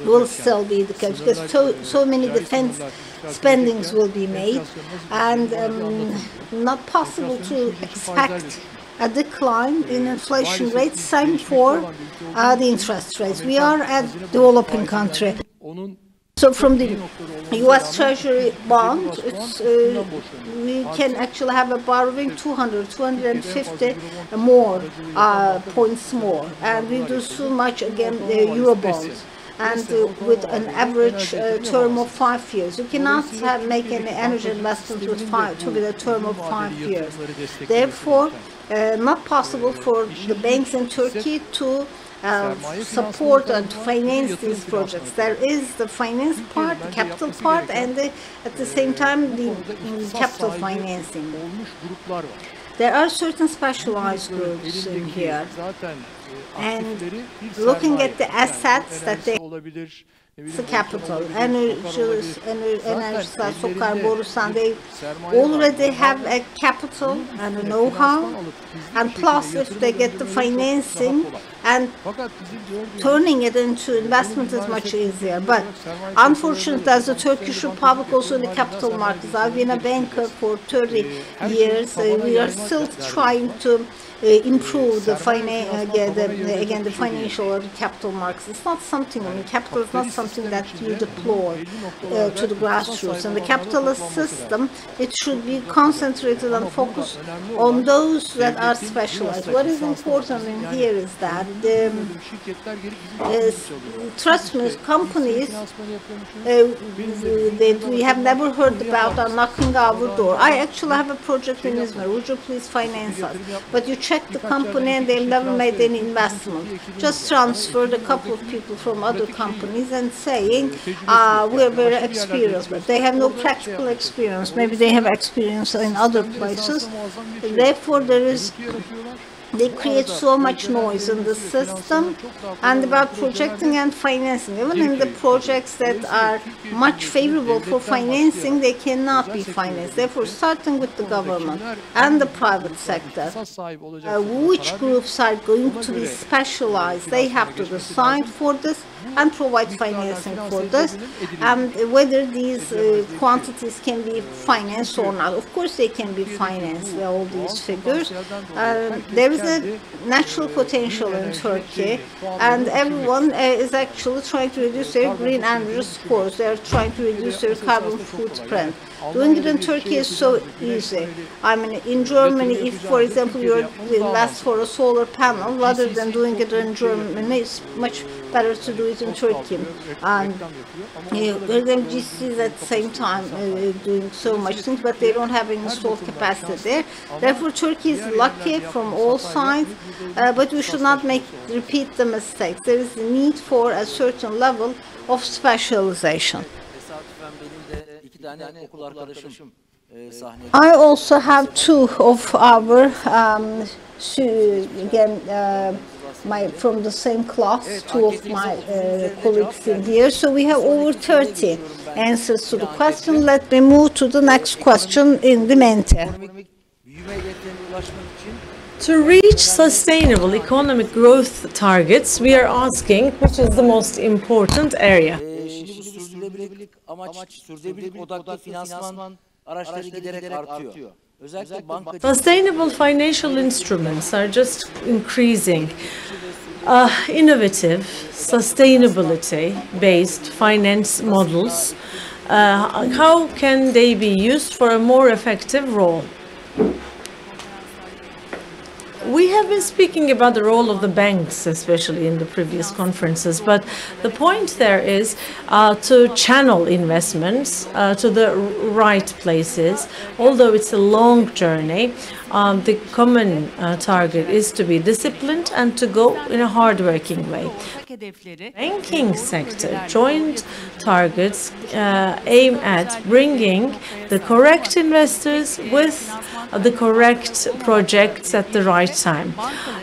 will still be the case because so many defense spendings will be made, and not possible to expect a decline in inflation rates. Same for the interest rates. We are a developing country. So from the U.S. Treasury bond, we can actually have a borrowing 250 more points more, and we do so much again Euro bonds, and with an average term of 5 years. You cannot make any energy investment with a term of 5 years. Therefore, not possible for the banks in Turkey to support and finance these projects. There is the finance part, the capital part, and at the same time the capital financing. There are certain specialized groups in here, and looking at the assets that they the capital, Enerjisa, Sokar, Borusan, they already have a capital and a know-how, and plus if they get the financing and turning it into investment is much easier. But unfortunately, as the Turkish Republic also in the capital markets, I've been a banker for 30 years, we are still trying to improve the financial or the capital markets. It's not something, capital is not something that you deploy to the grassroots. In the capitalist system, it should be concentrated and focused on those that are specialized. What is important in here is that trust me, companies that we have never heard about are knocking our door. I actually have a project in Izmir. Would you please finance us? But you check the company and they've never made any investment. Just transferred a couple of people from other companies and saying we're very experienced, but they have no practical experience. Maybe they have experience in other places. Therefore, they create so much noise in the system. And about projecting and financing, even in the projects that are much favorable for financing, they cannot be financed. Therefore, starting with the government and the private sector, which groups are going to be specialized, they have to decide for this and provide financing for this, and whether these quantities can be financed or not. Of course they can be financed, all these figures. There is a natural potential in Turkey, and everyone is actually trying to reduce their green energy scores. They are trying to reduce their carbon footprint. Doing it in Turkey is so easy. I mean, in Germany, if, for example, you invest for a solar panel, rather than doing it in Germany, it's much better to do it in Turkey. And GCs at the same time doing so much things, but they don't have any installed capacity there. Therefore, Turkey is lucky from all sides, but we should not repeat the mistakes. There is a need for a certain level of specialization. I also have two of our from the same class, two of my colleagues in here. So we have over 30 answers to the question. Let me move to the next question in the mente. To reach sustainable economic growth targets, we are asking which is the most important area. Sustainable financial instruments are just increasing. Innovative, sustainability-based finance models, how can they be used for a more effective role? We We have been speaking about the role of the banks, especially in the previous conferences, but the point there is to channel investments to the right places. Although it's a long journey, the common target is to be disciplined and to go in a hard-working way. Banking sector joint targets aim at bringing the correct investors with the correct projects at the right time.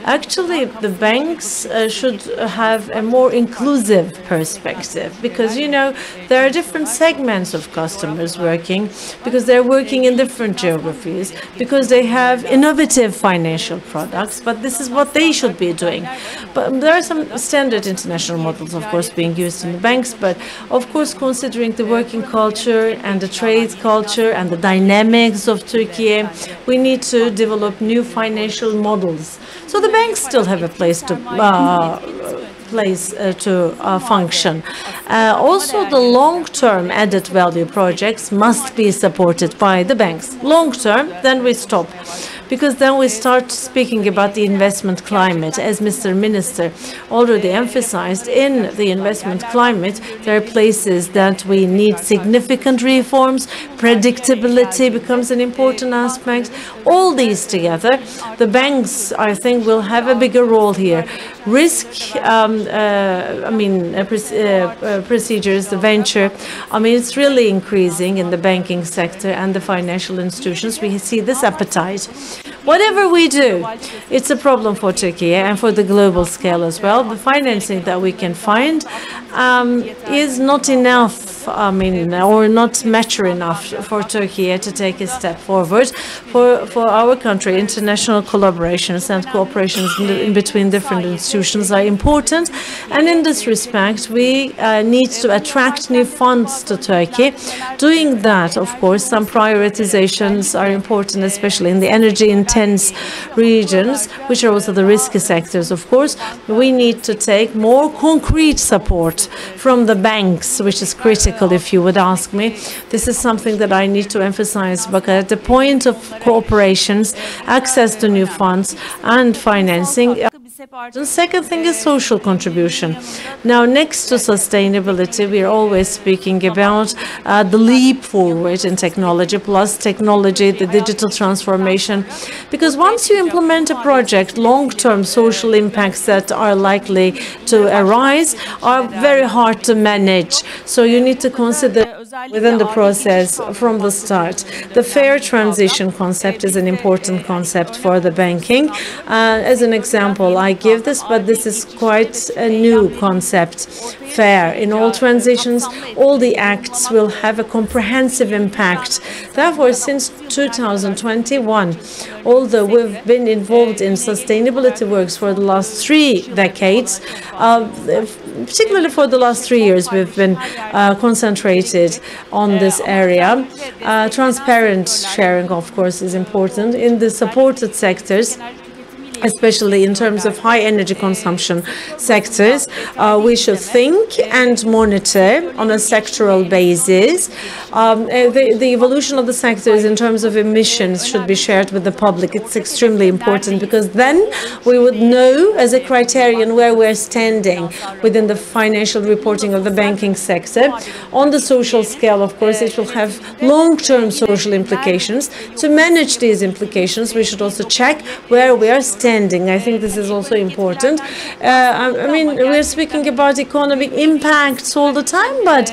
Actually, the banks should have a more inclusive perspective because, you know, there are different segments of customers working because they're working in different geographies, because they have innovative financial products, but this is what they should be doing. But there are some standard international models, of course, being used in the banks, but of course, considering the working culture and the trade culture and the dynamics of Turkey, we need to develop new financial models. So the banks still have a place to function. Also, the long-term added value projects must be supported by the banks. Long-term, then we stop, because then we start speaking about the investment climate. As Mr. Minister already emphasized, in the investment climate, there are places that we need significant reforms. Predictability becomes an important aspect. All these together, the banks, I think, will have a bigger role here. Risk, procedures, the venture, it's really increasing in the banking sector and the financial institutions. We see this appetite. Whatever we do, it's a problem for Turkey and for the global scale as well. The financing that we can find is not enough, or not mature enough for Turkey to take a step forward. For our country, international collaborations and cooperations in between different institutions are important. And in this respect, we need to attract new funds to Turkey. Doing that, of course, some prioritizations are important, especially in the energy-intense regions, which are also the risky sectors, of course. We need to take more concrete support from the banks, which is critical, if you would ask me. This is something that I need to emphasize, because at the point of cooperations, access to new funds and financing. The second thing is social contribution. Now, next to sustainability, we are always speaking about the leap forward in technology, plus technology, the digital transformation. Because once you implement a project, long-term social impacts that are likely to arise are very hard to manage. So you need to consider within the process from the start. The fair transition concept is an important concept for the banking. As an example, I give this, but this is quite a new concept. Fair. In all transitions, all the acts will have a comprehensive impact. Therefore, since 2021, although we've been involved in sustainability works for the last 3 decades, particularly for the last 3 years, we've been concentrated on this area. Transparent sharing, of course, is important in the supported sectors, especially in terms of high energy consumption sectors. We should think and monitor on a sectoral basis. The evolution of the sectors in terms of emissions should be shared with the public. It's extremely important, because then we would know as a criterion where we're standing within the financial reporting of the banking sector. On the social scale, of course, it will have long-term social implications. To manage these implications, we should also check where we are standing. I think this is also important. We're speaking about economic impacts all the time, but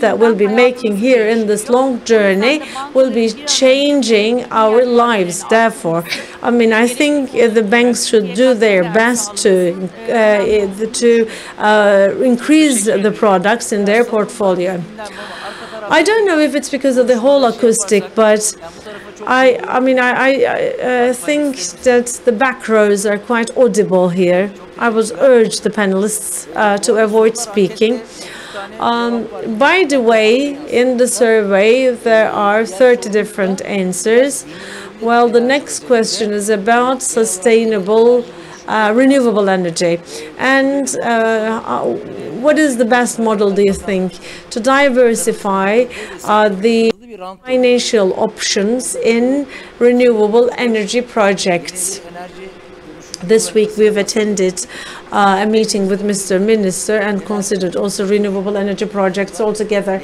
that we'll be making here in this long journey will be changing our lives. Therefore, I think the banks should do their best to increase the products in their portfolio. I don't know if it's because of the whole acoustic, but I think that the back rows are quite audible here. I would urge the panelists to avoid speaking. By the way, in the survey, there are 30 different answers. Well, the next question is about sustainable renewable energy. And what is the best model, do you think, to diversify the financial options in renewable energy projects. This week we've attended a meeting with Mr. Minister and considered also renewable energy projects altogether.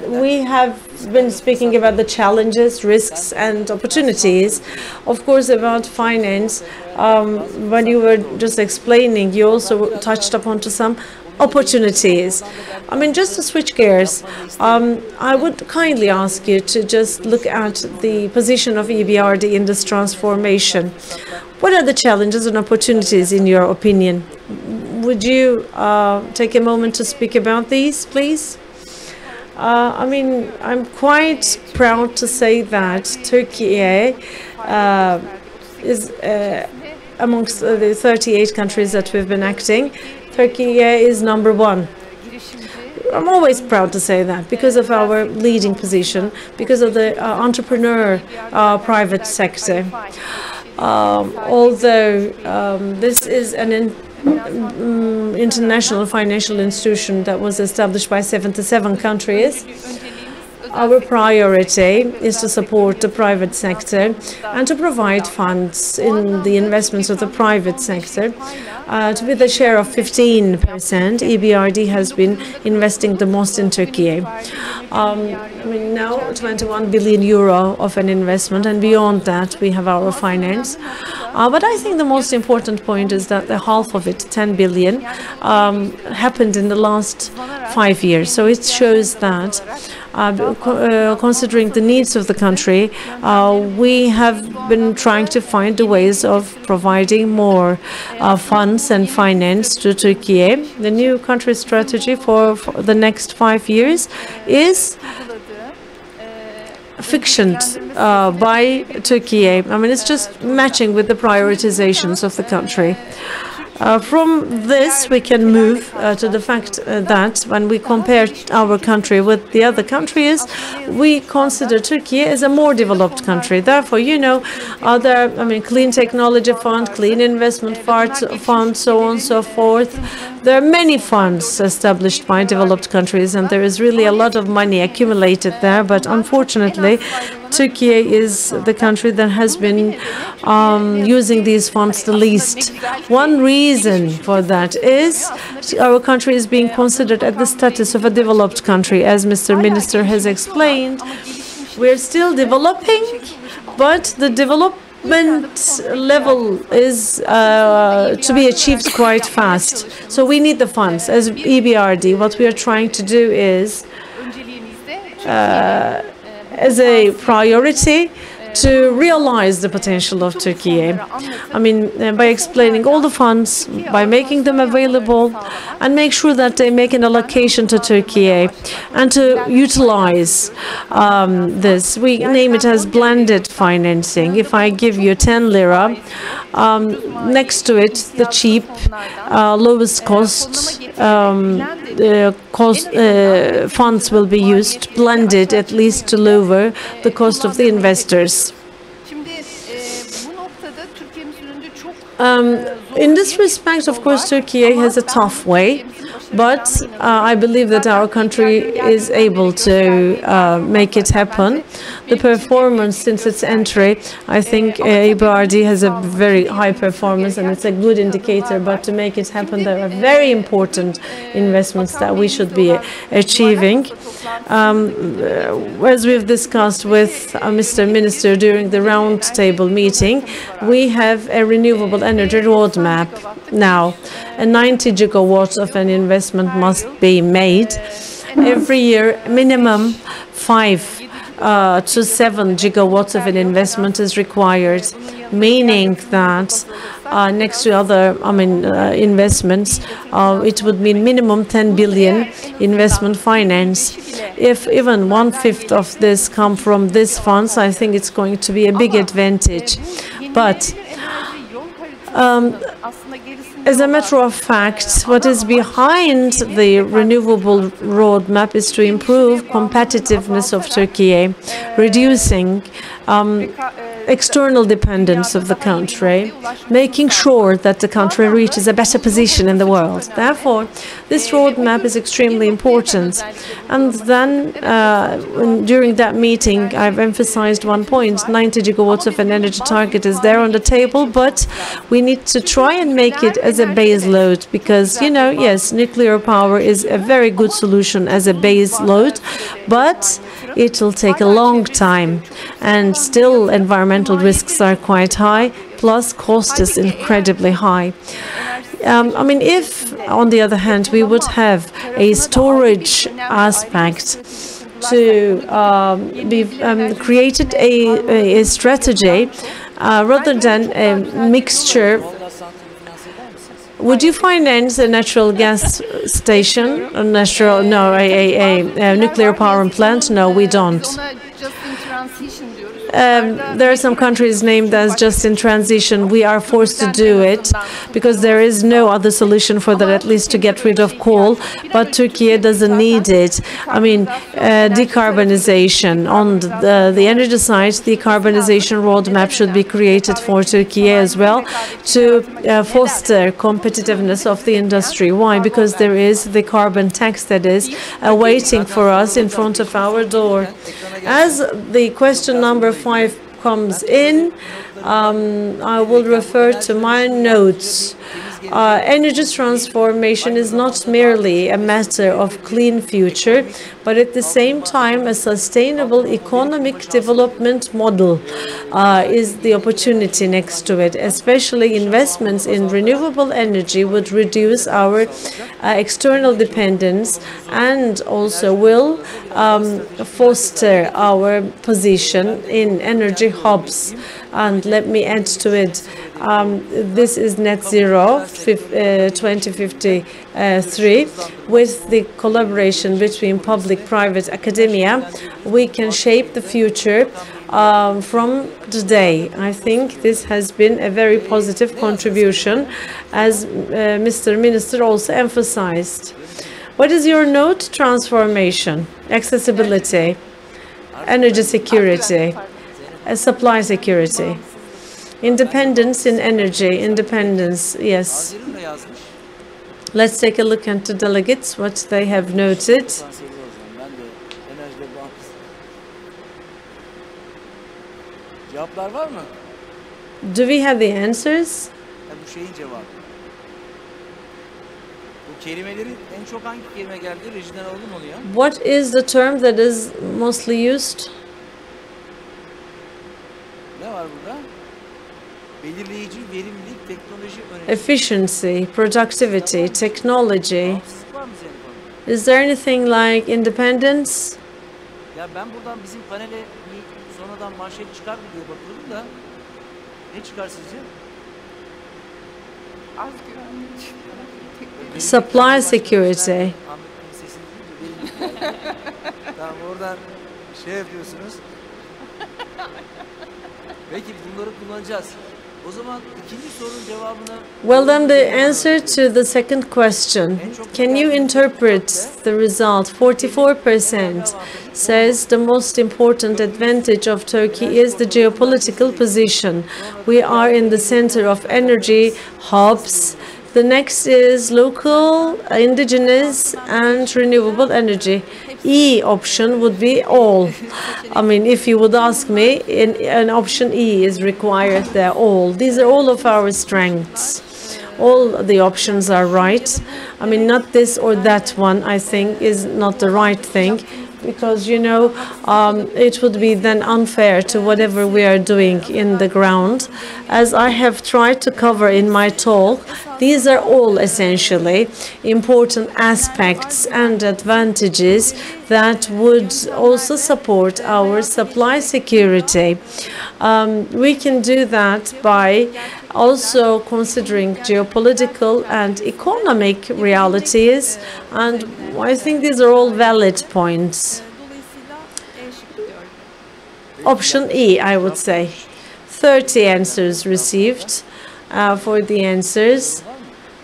We have been speaking about the challenges, risks and opportunities. Of course, about finance, when you were just explaining, you also touched upon to some opportunities. I mean, just to switch gears, I would kindly ask you to just look at the position of EBRD in this transformation. What are the challenges and opportunities in your opinion? Would you take a moment to speak about these, please? I mean, I'm quite proud to say that Turkey is amongst the 38 countries that we've been acting. Turkey is #1. I'm always proud to say that because of our leading position, because of the entrepreneur private sector. Although this is an international financial institution that was established by 77 countries, our priority is to support the private sector and to provide funds in the investments of the private sector. To be the share of 15%, EBRD has been investing the most in Turkey. I mean, now 21 billion euro of an investment, and beyond that we have our finance. But I think the most important point is that the half of it, 10 billion, happened in the last 5 years. So it shows that considering the needs of the country, we have been trying to find the ways of providing more funds and finance to Turkey. The new country strategy for the next 5 years is fictioned by Turkey. I mean, it's just matching with the prioritizations of the country. From this, we can move to the fact that when we compare our country with the other countries, we consider Turkey as a more developed country. Therefore, you know, other, I mean, clean technology fund, clean investment fund, so on and so forth. There are many funds established by developed countries, and there is really a lot of money accumulated there. But unfortunately, Turkey is the country that has been using these funds the least. One reason for that is our country is being considered at the status of a developed country. As Mr. Minister has explained, we're still developing, but the development level is to be achieved quite fast. So we need the funds. As EBRD, what we are trying to do is as a priority to realize the potential of Turkey. I mean, by explaining all the funds, by making them available, and make sure that they make an allocation to Turkey, and to utilize this. We name it as blended financing. If I give you 10 lira, next to it, the cheap, lowest cost funds will be used, blended at least to lower the cost of the investors. In this respect, of course, Turkey has a tough way, but I believe that our country is able to make it happen. The performance since its entry, I think EBRD has a very high performance, and it's a good indicator. But to make it happen, there are very important investments that we should be achieving. As we've discussed with Mr. Minister during the roundtable meeting, we have a renewable energy roadmap now. 90 gigawatts of an investment must be made. Every year, minimum 5 to 7 gigawatts of an investment is required, meaning that next to other, investments, it would mean minimum 10 billion investment finance. If even 1/5 of this come from these funds, I think it's going to be a big advantage. But as a matter of fact, what is behind the renewable roadmap is to improve competitiveness of Turkey, reducing external dependence of the country, making sure that the country reaches a better position in the world. Therefore, this roadmap is extremely important. And then during that meeting, I've emphasized one point: 90 gigawatts of an energy target is there on the table, but we need to try and make it as a base load, because, you know, yes, nuclear power is a very good solution as a base load, but it will take a long time, and still environmental risks are quite high, plus cost is incredibly high. I mean, if, on the other hand, we would have a storage aspect to be created a strategy rather than a mixture. Would you finance a natural gas station, a nuclear power plant? No, we don't. There are some countries named as just in transition. We are forced to do it because there is no other solution for that, at least to get rid of coal. But Turkey doesn't need it. I mean, decarbonization. On the energy side, decarbonization roadmap should be created for Turkey as well to foster competitiveness of the industry. Why? Because there is the carbon tax that is waiting for us in front of our door. As the question number 5 comes in, I will refer to my notes. Energy transformation is not merely a matter of clean future, but at the same time a sustainable economic development model is the opportunity next to it. Especially investments in renewable energy would reduce our external dependence and also will foster our position in energy hubs. And let me add to it, this is net zero 2053. With the collaboration between public-private academia, we can shape the future from today. I think this has been a very positive contribution, as Mr. Minister also emphasized. What is your note? Transformation, accessibility, energy security, supply security, independence in energy, independence, yes. Let's take a look at the delegates, what they have noted. Do we have the answers? What is the term that is mostly used? Efficiency, productivity, technology. Is there anything like independence? Supply security. Well, then the answer to the second question. Can you interpret the result? 44% says the most important advantage of Turkey is the geopolitical position. We are in the center of energy hubs. The next is local, indigenous, and renewable energy. E option would be all. I mean, if you would ask me, an option E is required there, all. These are all of our strengths. All the options are right. I mean, not this or that one, I think, is not the right thing, because, you know, it would be then unfair to whatever we are doing in the ground. As I have tried to cover in my talk, these are all essentially important aspects and advantages that would also support our supply security. We can do that by also considering geopolitical and economic realities, and I think these are all valid points. Option E, I would say. 30 answers received for the answers.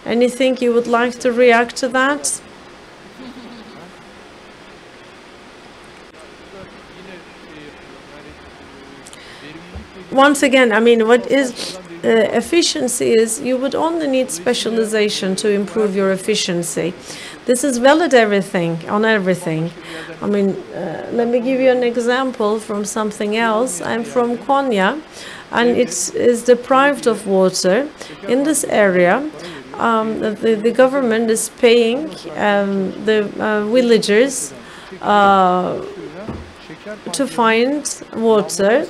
Anything you would like to react to that? once again, I mean, what is efficiency is you would only need specialization to improve your efficiency. This is valid on everything. I mean, let me give you an example from something else. I'm from Konya, and it is deprived of water. In this area, the government is paying the villagers to find water.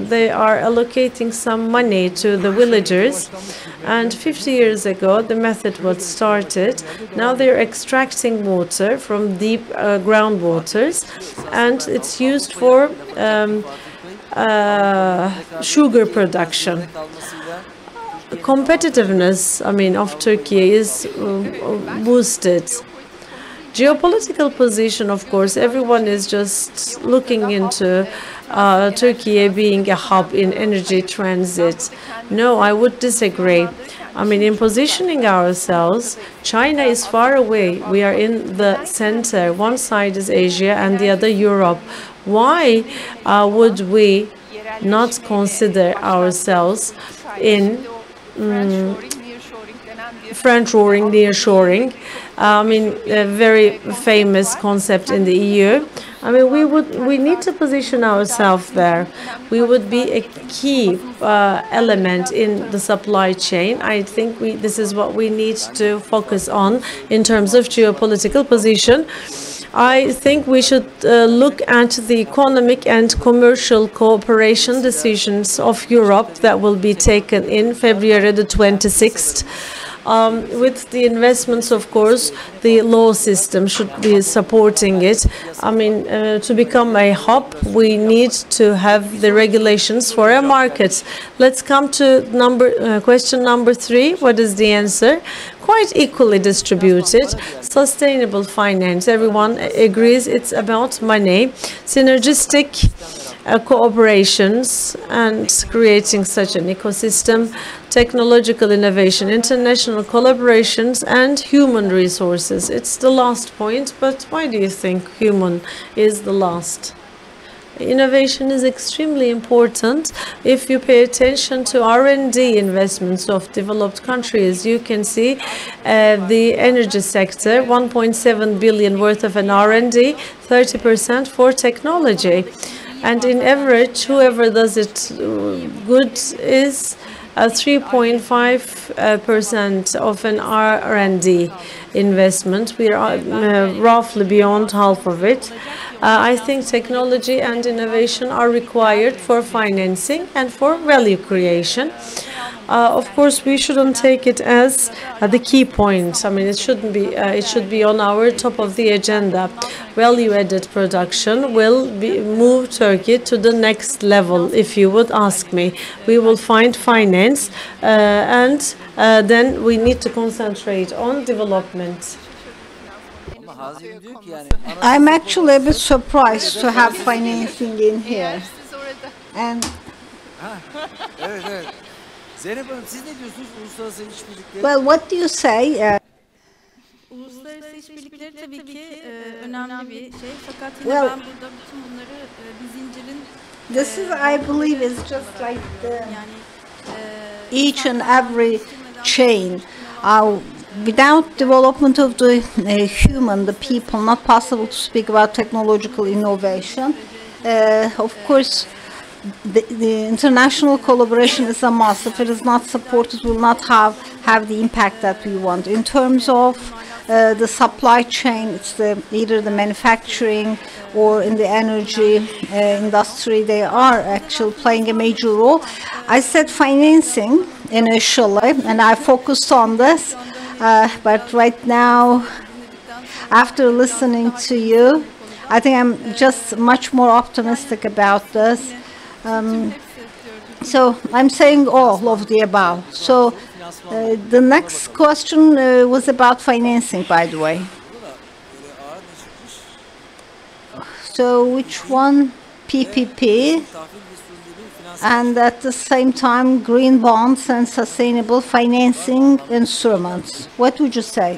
They are allocating some money to the villagers, and 50 years ago the method was started. Now they're extracting water from deep groundwaters, and it's used for sugar production. The competitiveness, I mean, of Turkey is boosted. Geopolitical position, of course, everyone is just looking into Turkey being a hub in energy transit. No, I would disagree. I mean, in positioning ourselves, China is far away. We are in the center. One side is Asia and the other Europe. Why would we not consider ourselves in friend-shoring, near-shoring? I mean, a very famous concept in the EU. I mean, we need to position ourselves there. We would be a key element in the supply chain. I think this is what we need to focus on in terms of geopolitical position. I think we should look at the economic and commercial cooperation decisions of Europe that will be taken in February the 26th. With the investments, of course, the law system should be supporting it. I mean, to become a hub, we need to have the regulations for our markets. Let's come to question number 3. What is the answer? Quite equally distributed. Sustainable finance. Everyone agrees it's about money. Synergistic cooperations and creating such an ecosystem, technological innovation, international collaborations, and human resources. It's the last point, but why do you think human is the last? Innovation is extremely important. If you pay attention to R&D investments of developed countries, you can see the energy sector, 1.7 billion worth of an R&D, 30% for technology. And in average, whoever does it good is 3.5% of an R&D investment. We are roughly beyond half of it. I think technology and innovation are required for financing and for value creation. Of course, we shouldn't take it as the key point. I mean, it shouldn't be. It should be on our top of the agenda. Value-added production will move Turkey to the next level. If you would ask me, we will find finance, and then we need to concentrate on development. I'm actually a bit surprised to have financing in here. And Zeynep Hanım, siz ne diyorsunuz uluslararası işbirlikleri? well, what do you say? Uluslararası işbirlikleri tabii ki önemli bir şey. Fakat yine ben burada bütün bunları bir zincirin This is, I believe, is just like each and every chain. Without development of the human, the people, not possible to speak about technological innovation. Of course, the international collaboration is a must. If it is not supported, we will not have the impact that we want. In terms of the supply chain, it's either the manufacturing or in the energy industry, they are actually playing a major role. I said financing initially, and I focused on this. But right now, after listening to you, I think I'm just much more optimistic about this. So I'm saying all of the above. So the next question was about financing, by the way. So which one? PPP. And at the same time, green bonds and sustainable financing instruments. What would you say?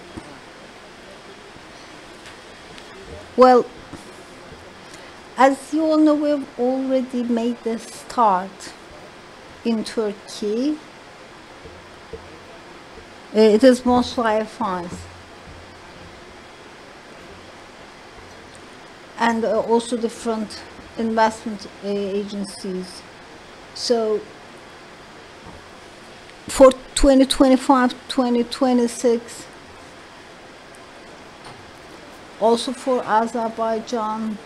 Well, as you all know, we've already made the start in Turkey. It is mostly IFIs. And also different investment agencies. So for 2025, 2026, also for Azerbaijan,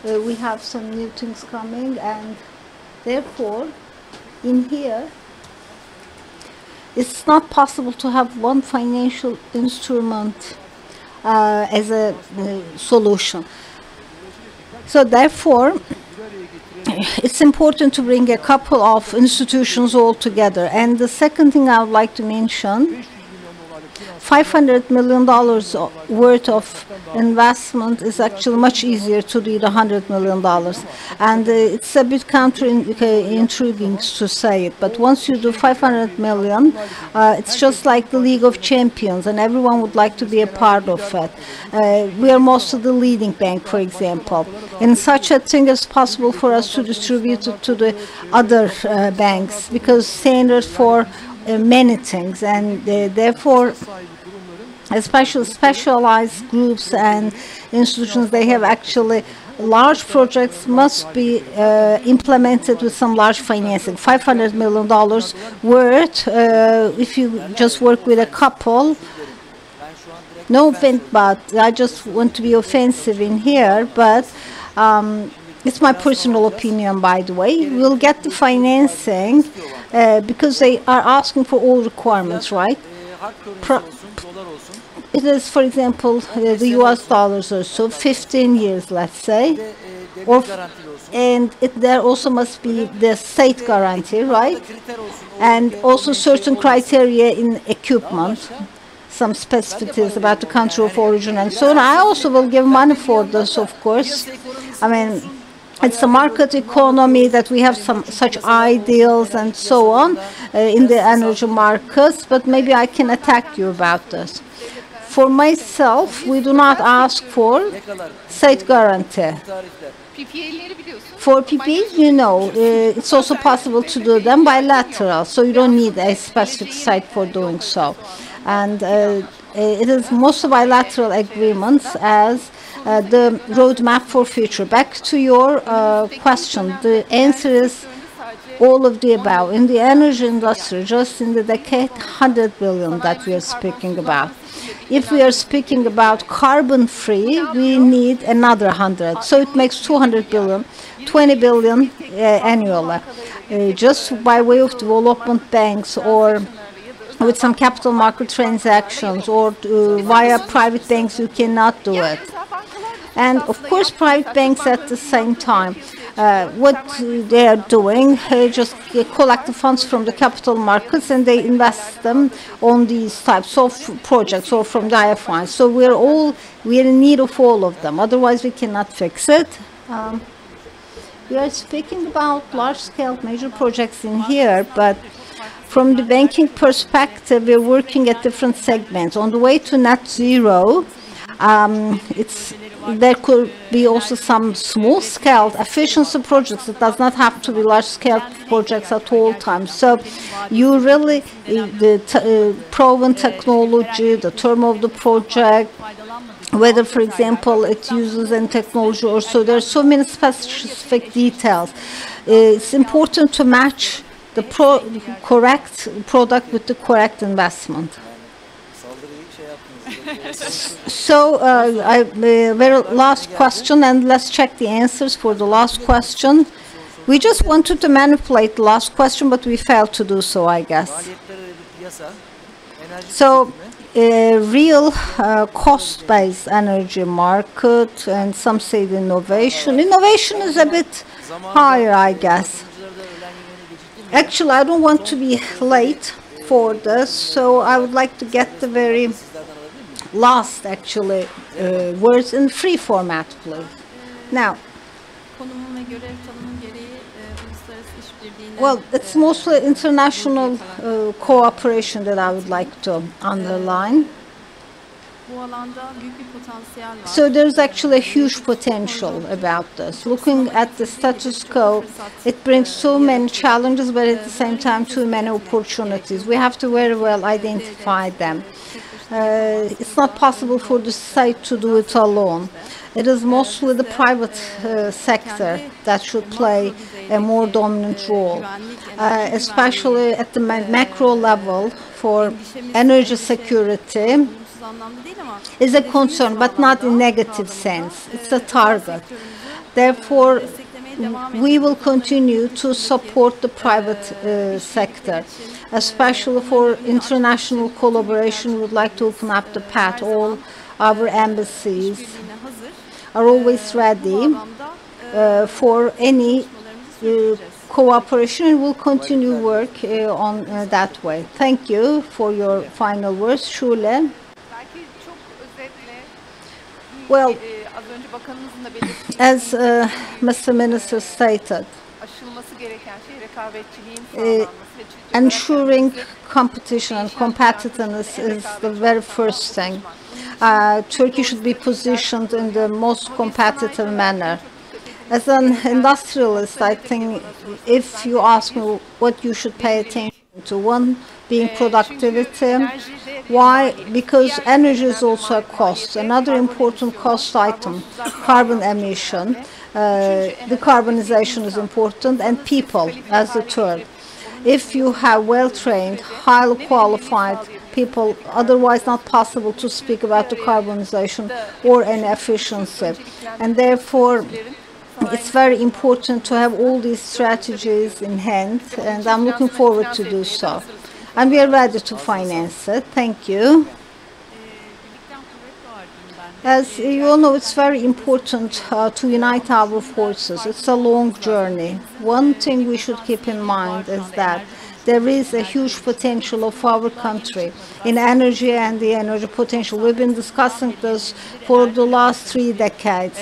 we have some new things coming, and therefore in here it's not possible to have one financial instrument as a solution. So therefore it's important to bring a couple of institutions all together. And the second thing I would like to mention, $500 million worth of investment is actually much easier to do the $100 million. And it's a bit intriguing to say it, but once you do 500 million, it's just like the League of Champions, and everyone would like to be a part of it. We are mostly the leading bank, for example. And such a thing is possible for us to distribute it to the other banks, because standard for many things, and therefore especially specialized groups and institutions, they have actually large projects must be implemented with some large financing. $500 million worth, if you just work with a couple, no offense, but I just want to be offensive in here, but it's my personal opinion, by the way. We'll get the financing because they are asking for all requirements, right? It is, for example, the US dollars or so, 15 years, let's say, and there also must be the state guarantee, right? And also certain criteria in equipment, some specificities about the country of origin and so on. I also will give money for this, of course. I mean, it's a market economy that we have some such ideals and so on in the energy markets, but maybe I can attack you about this. For myself, we do not ask for state guarantee. For PPAs, you know, it's also possible to do them bilateral, so you don't need a specific site for doing so. And it is most bilateral agreements as the roadmap for future. Back to your question, the answer is all of the above. In the energy industry, just in the decade, 100 billion that we are speaking about. If we are speaking about carbon-free, we need another 100. So it makes 200 billion, 20 billion annually. Just by way of development banks or with some capital market transactions or via private banks, you cannot do it. And of course, private banks at the same time, what they are doing, just collect the funds from the capital markets and they invest them on these types of projects or from the IFIs. So we are in need of all of them. Otherwise, we cannot fix it. We are speaking about large-scale major projects in here, but from the banking perspective, we're working at different segments. On the way to net zero, there could be also some small-scale efficiency projects. It does not have to be large-scale projects at all times. So you really, the proven technology, the term of the project, whether, for example, it uses any technology or so, there are so many specific details. It's important to match the correct product with the correct investment. So, very last question, and let's check the answers for the last question. We just wanted to manipulate the last question, but we failed to do so, I guess. So, real cost-based energy market, and some say the innovation. Innovation is a bit higher, I guess. Actually, I don't want to be late for this, so I would like to get the very last, actually, words in free format, please. Now, well, it's mostly international cooperation that I would like to underline. So there's actually a huge potential about this. Looking at the status quo, it brings so many challenges, but at the same time, too many opportunities. We have to very well identify them. It's not possible for the state to do it alone. It is mostly the private sector that should play a more dominant role, especially at the macro level for energy security is a concern, but not in negative sense. It's a target. Therefore, we will continue to support the private sector, especially for international collaboration. We would like to open up the path. All our embassies are always ready for any cooperation, and will continue work on that way. Thank you for your final words. Şule. Well, as Mr. Minister stated, ensuring competition and competitiveness is the very first thing. Turkey should be positioned in the most competitive manner. As an industrialist, I think if you ask me what you should pay attention to, one being productivity. Why? Because energy is also a cost. Another important cost item, carbon emission. Decarbonization is important, and people as the third. If you have well-trained, highly qualified people, otherwise not possible to speak about decarbonization or an efficiency. And therefore, it's very important to have all these strategies in hand, and I'm looking forward to do so. And we are ready to finance it. Thank you. As you all know, it's very important to unite our forces. It's a long journey. One thing we should keep in mind is that there is a huge potential of our country in energy and the energy potential. We've been discussing this for the last 3 decades.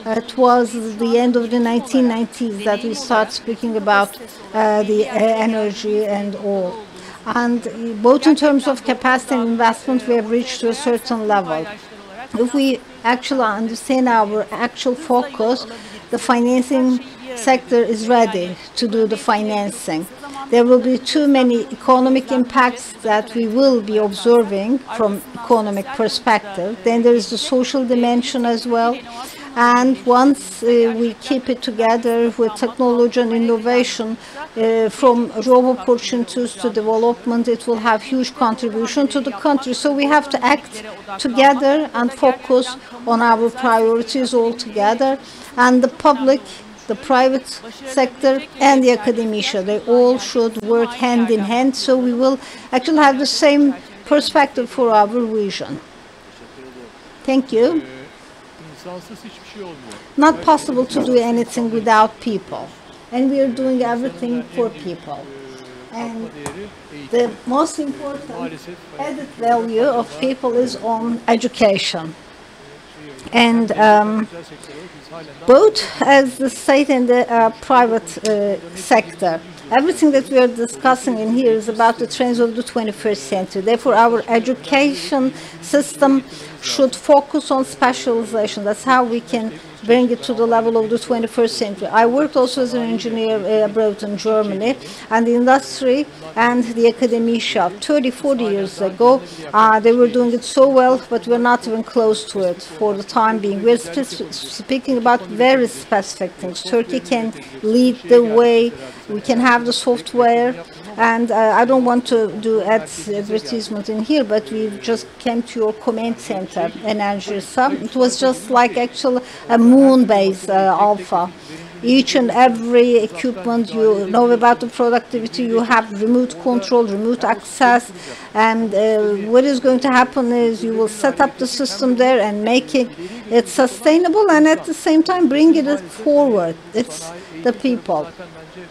It was the end of the 1990s that we started speaking about the energy and all. And both in terms of capacity and investment, we have reached to a certain level. If we actually understand our actual focus, the financing sector is ready to do the financing. There will be too many economic impacts that we will be observing from economic perspective. Then there is the social dimension as well. And once we keep it together with technology and innovation, from job opportunities to development, it will have huge contribution to the country. So we have to act together and focus on our priorities all together. And the public, the private sector, and the academia, they all should work hand in hand. So we will actually have the same perspective for our vision. Thank you. Not possible to do anything without people. And we are doing everything for people. And the most important added value of people is on education. And both as the state and the private sector, everything that we are discussing in here is about the trends of the 21st century. Therefore, our education system should focus on specialization. That's how we can bring it to the level of the 21st century. I worked also as an engineer abroad in Germany, and the industry and the academia 30, 40 years ago, they were doing it so well, but we're not even close to it for the time being. We're speaking about very specific things. Turkey can lead the way. We can have the software. And I don't want to do advertisement in here, but we just came to your command center in IICEC. It was just like actually a moon-based alpha. Each and every equipment, you know about the productivity, you have remote control, remote access, and what is going to happen is you will set up the system there and make it sustainable, and at the same time bring it forward. It's the people.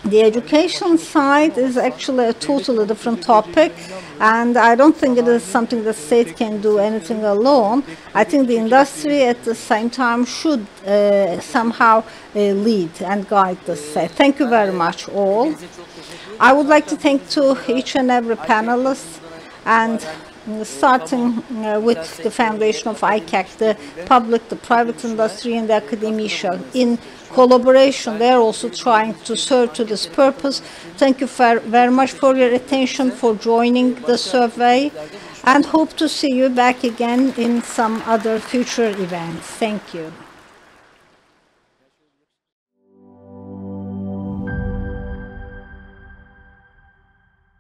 The education side is actually a totally different topic, and I don't think it is something the state can do anything alone. I think the industry at the same time should somehow lead and guide the state. Thank you very much, all. I would like to thank to each and every panelist, and starting with the foundation of IICEC, the public, the private industry, and the academia. In collaboration, they are also trying to serve to this purpose. Thank you very much for your attention, for joining the survey, and hope to see you back again in some other future events. Thank you.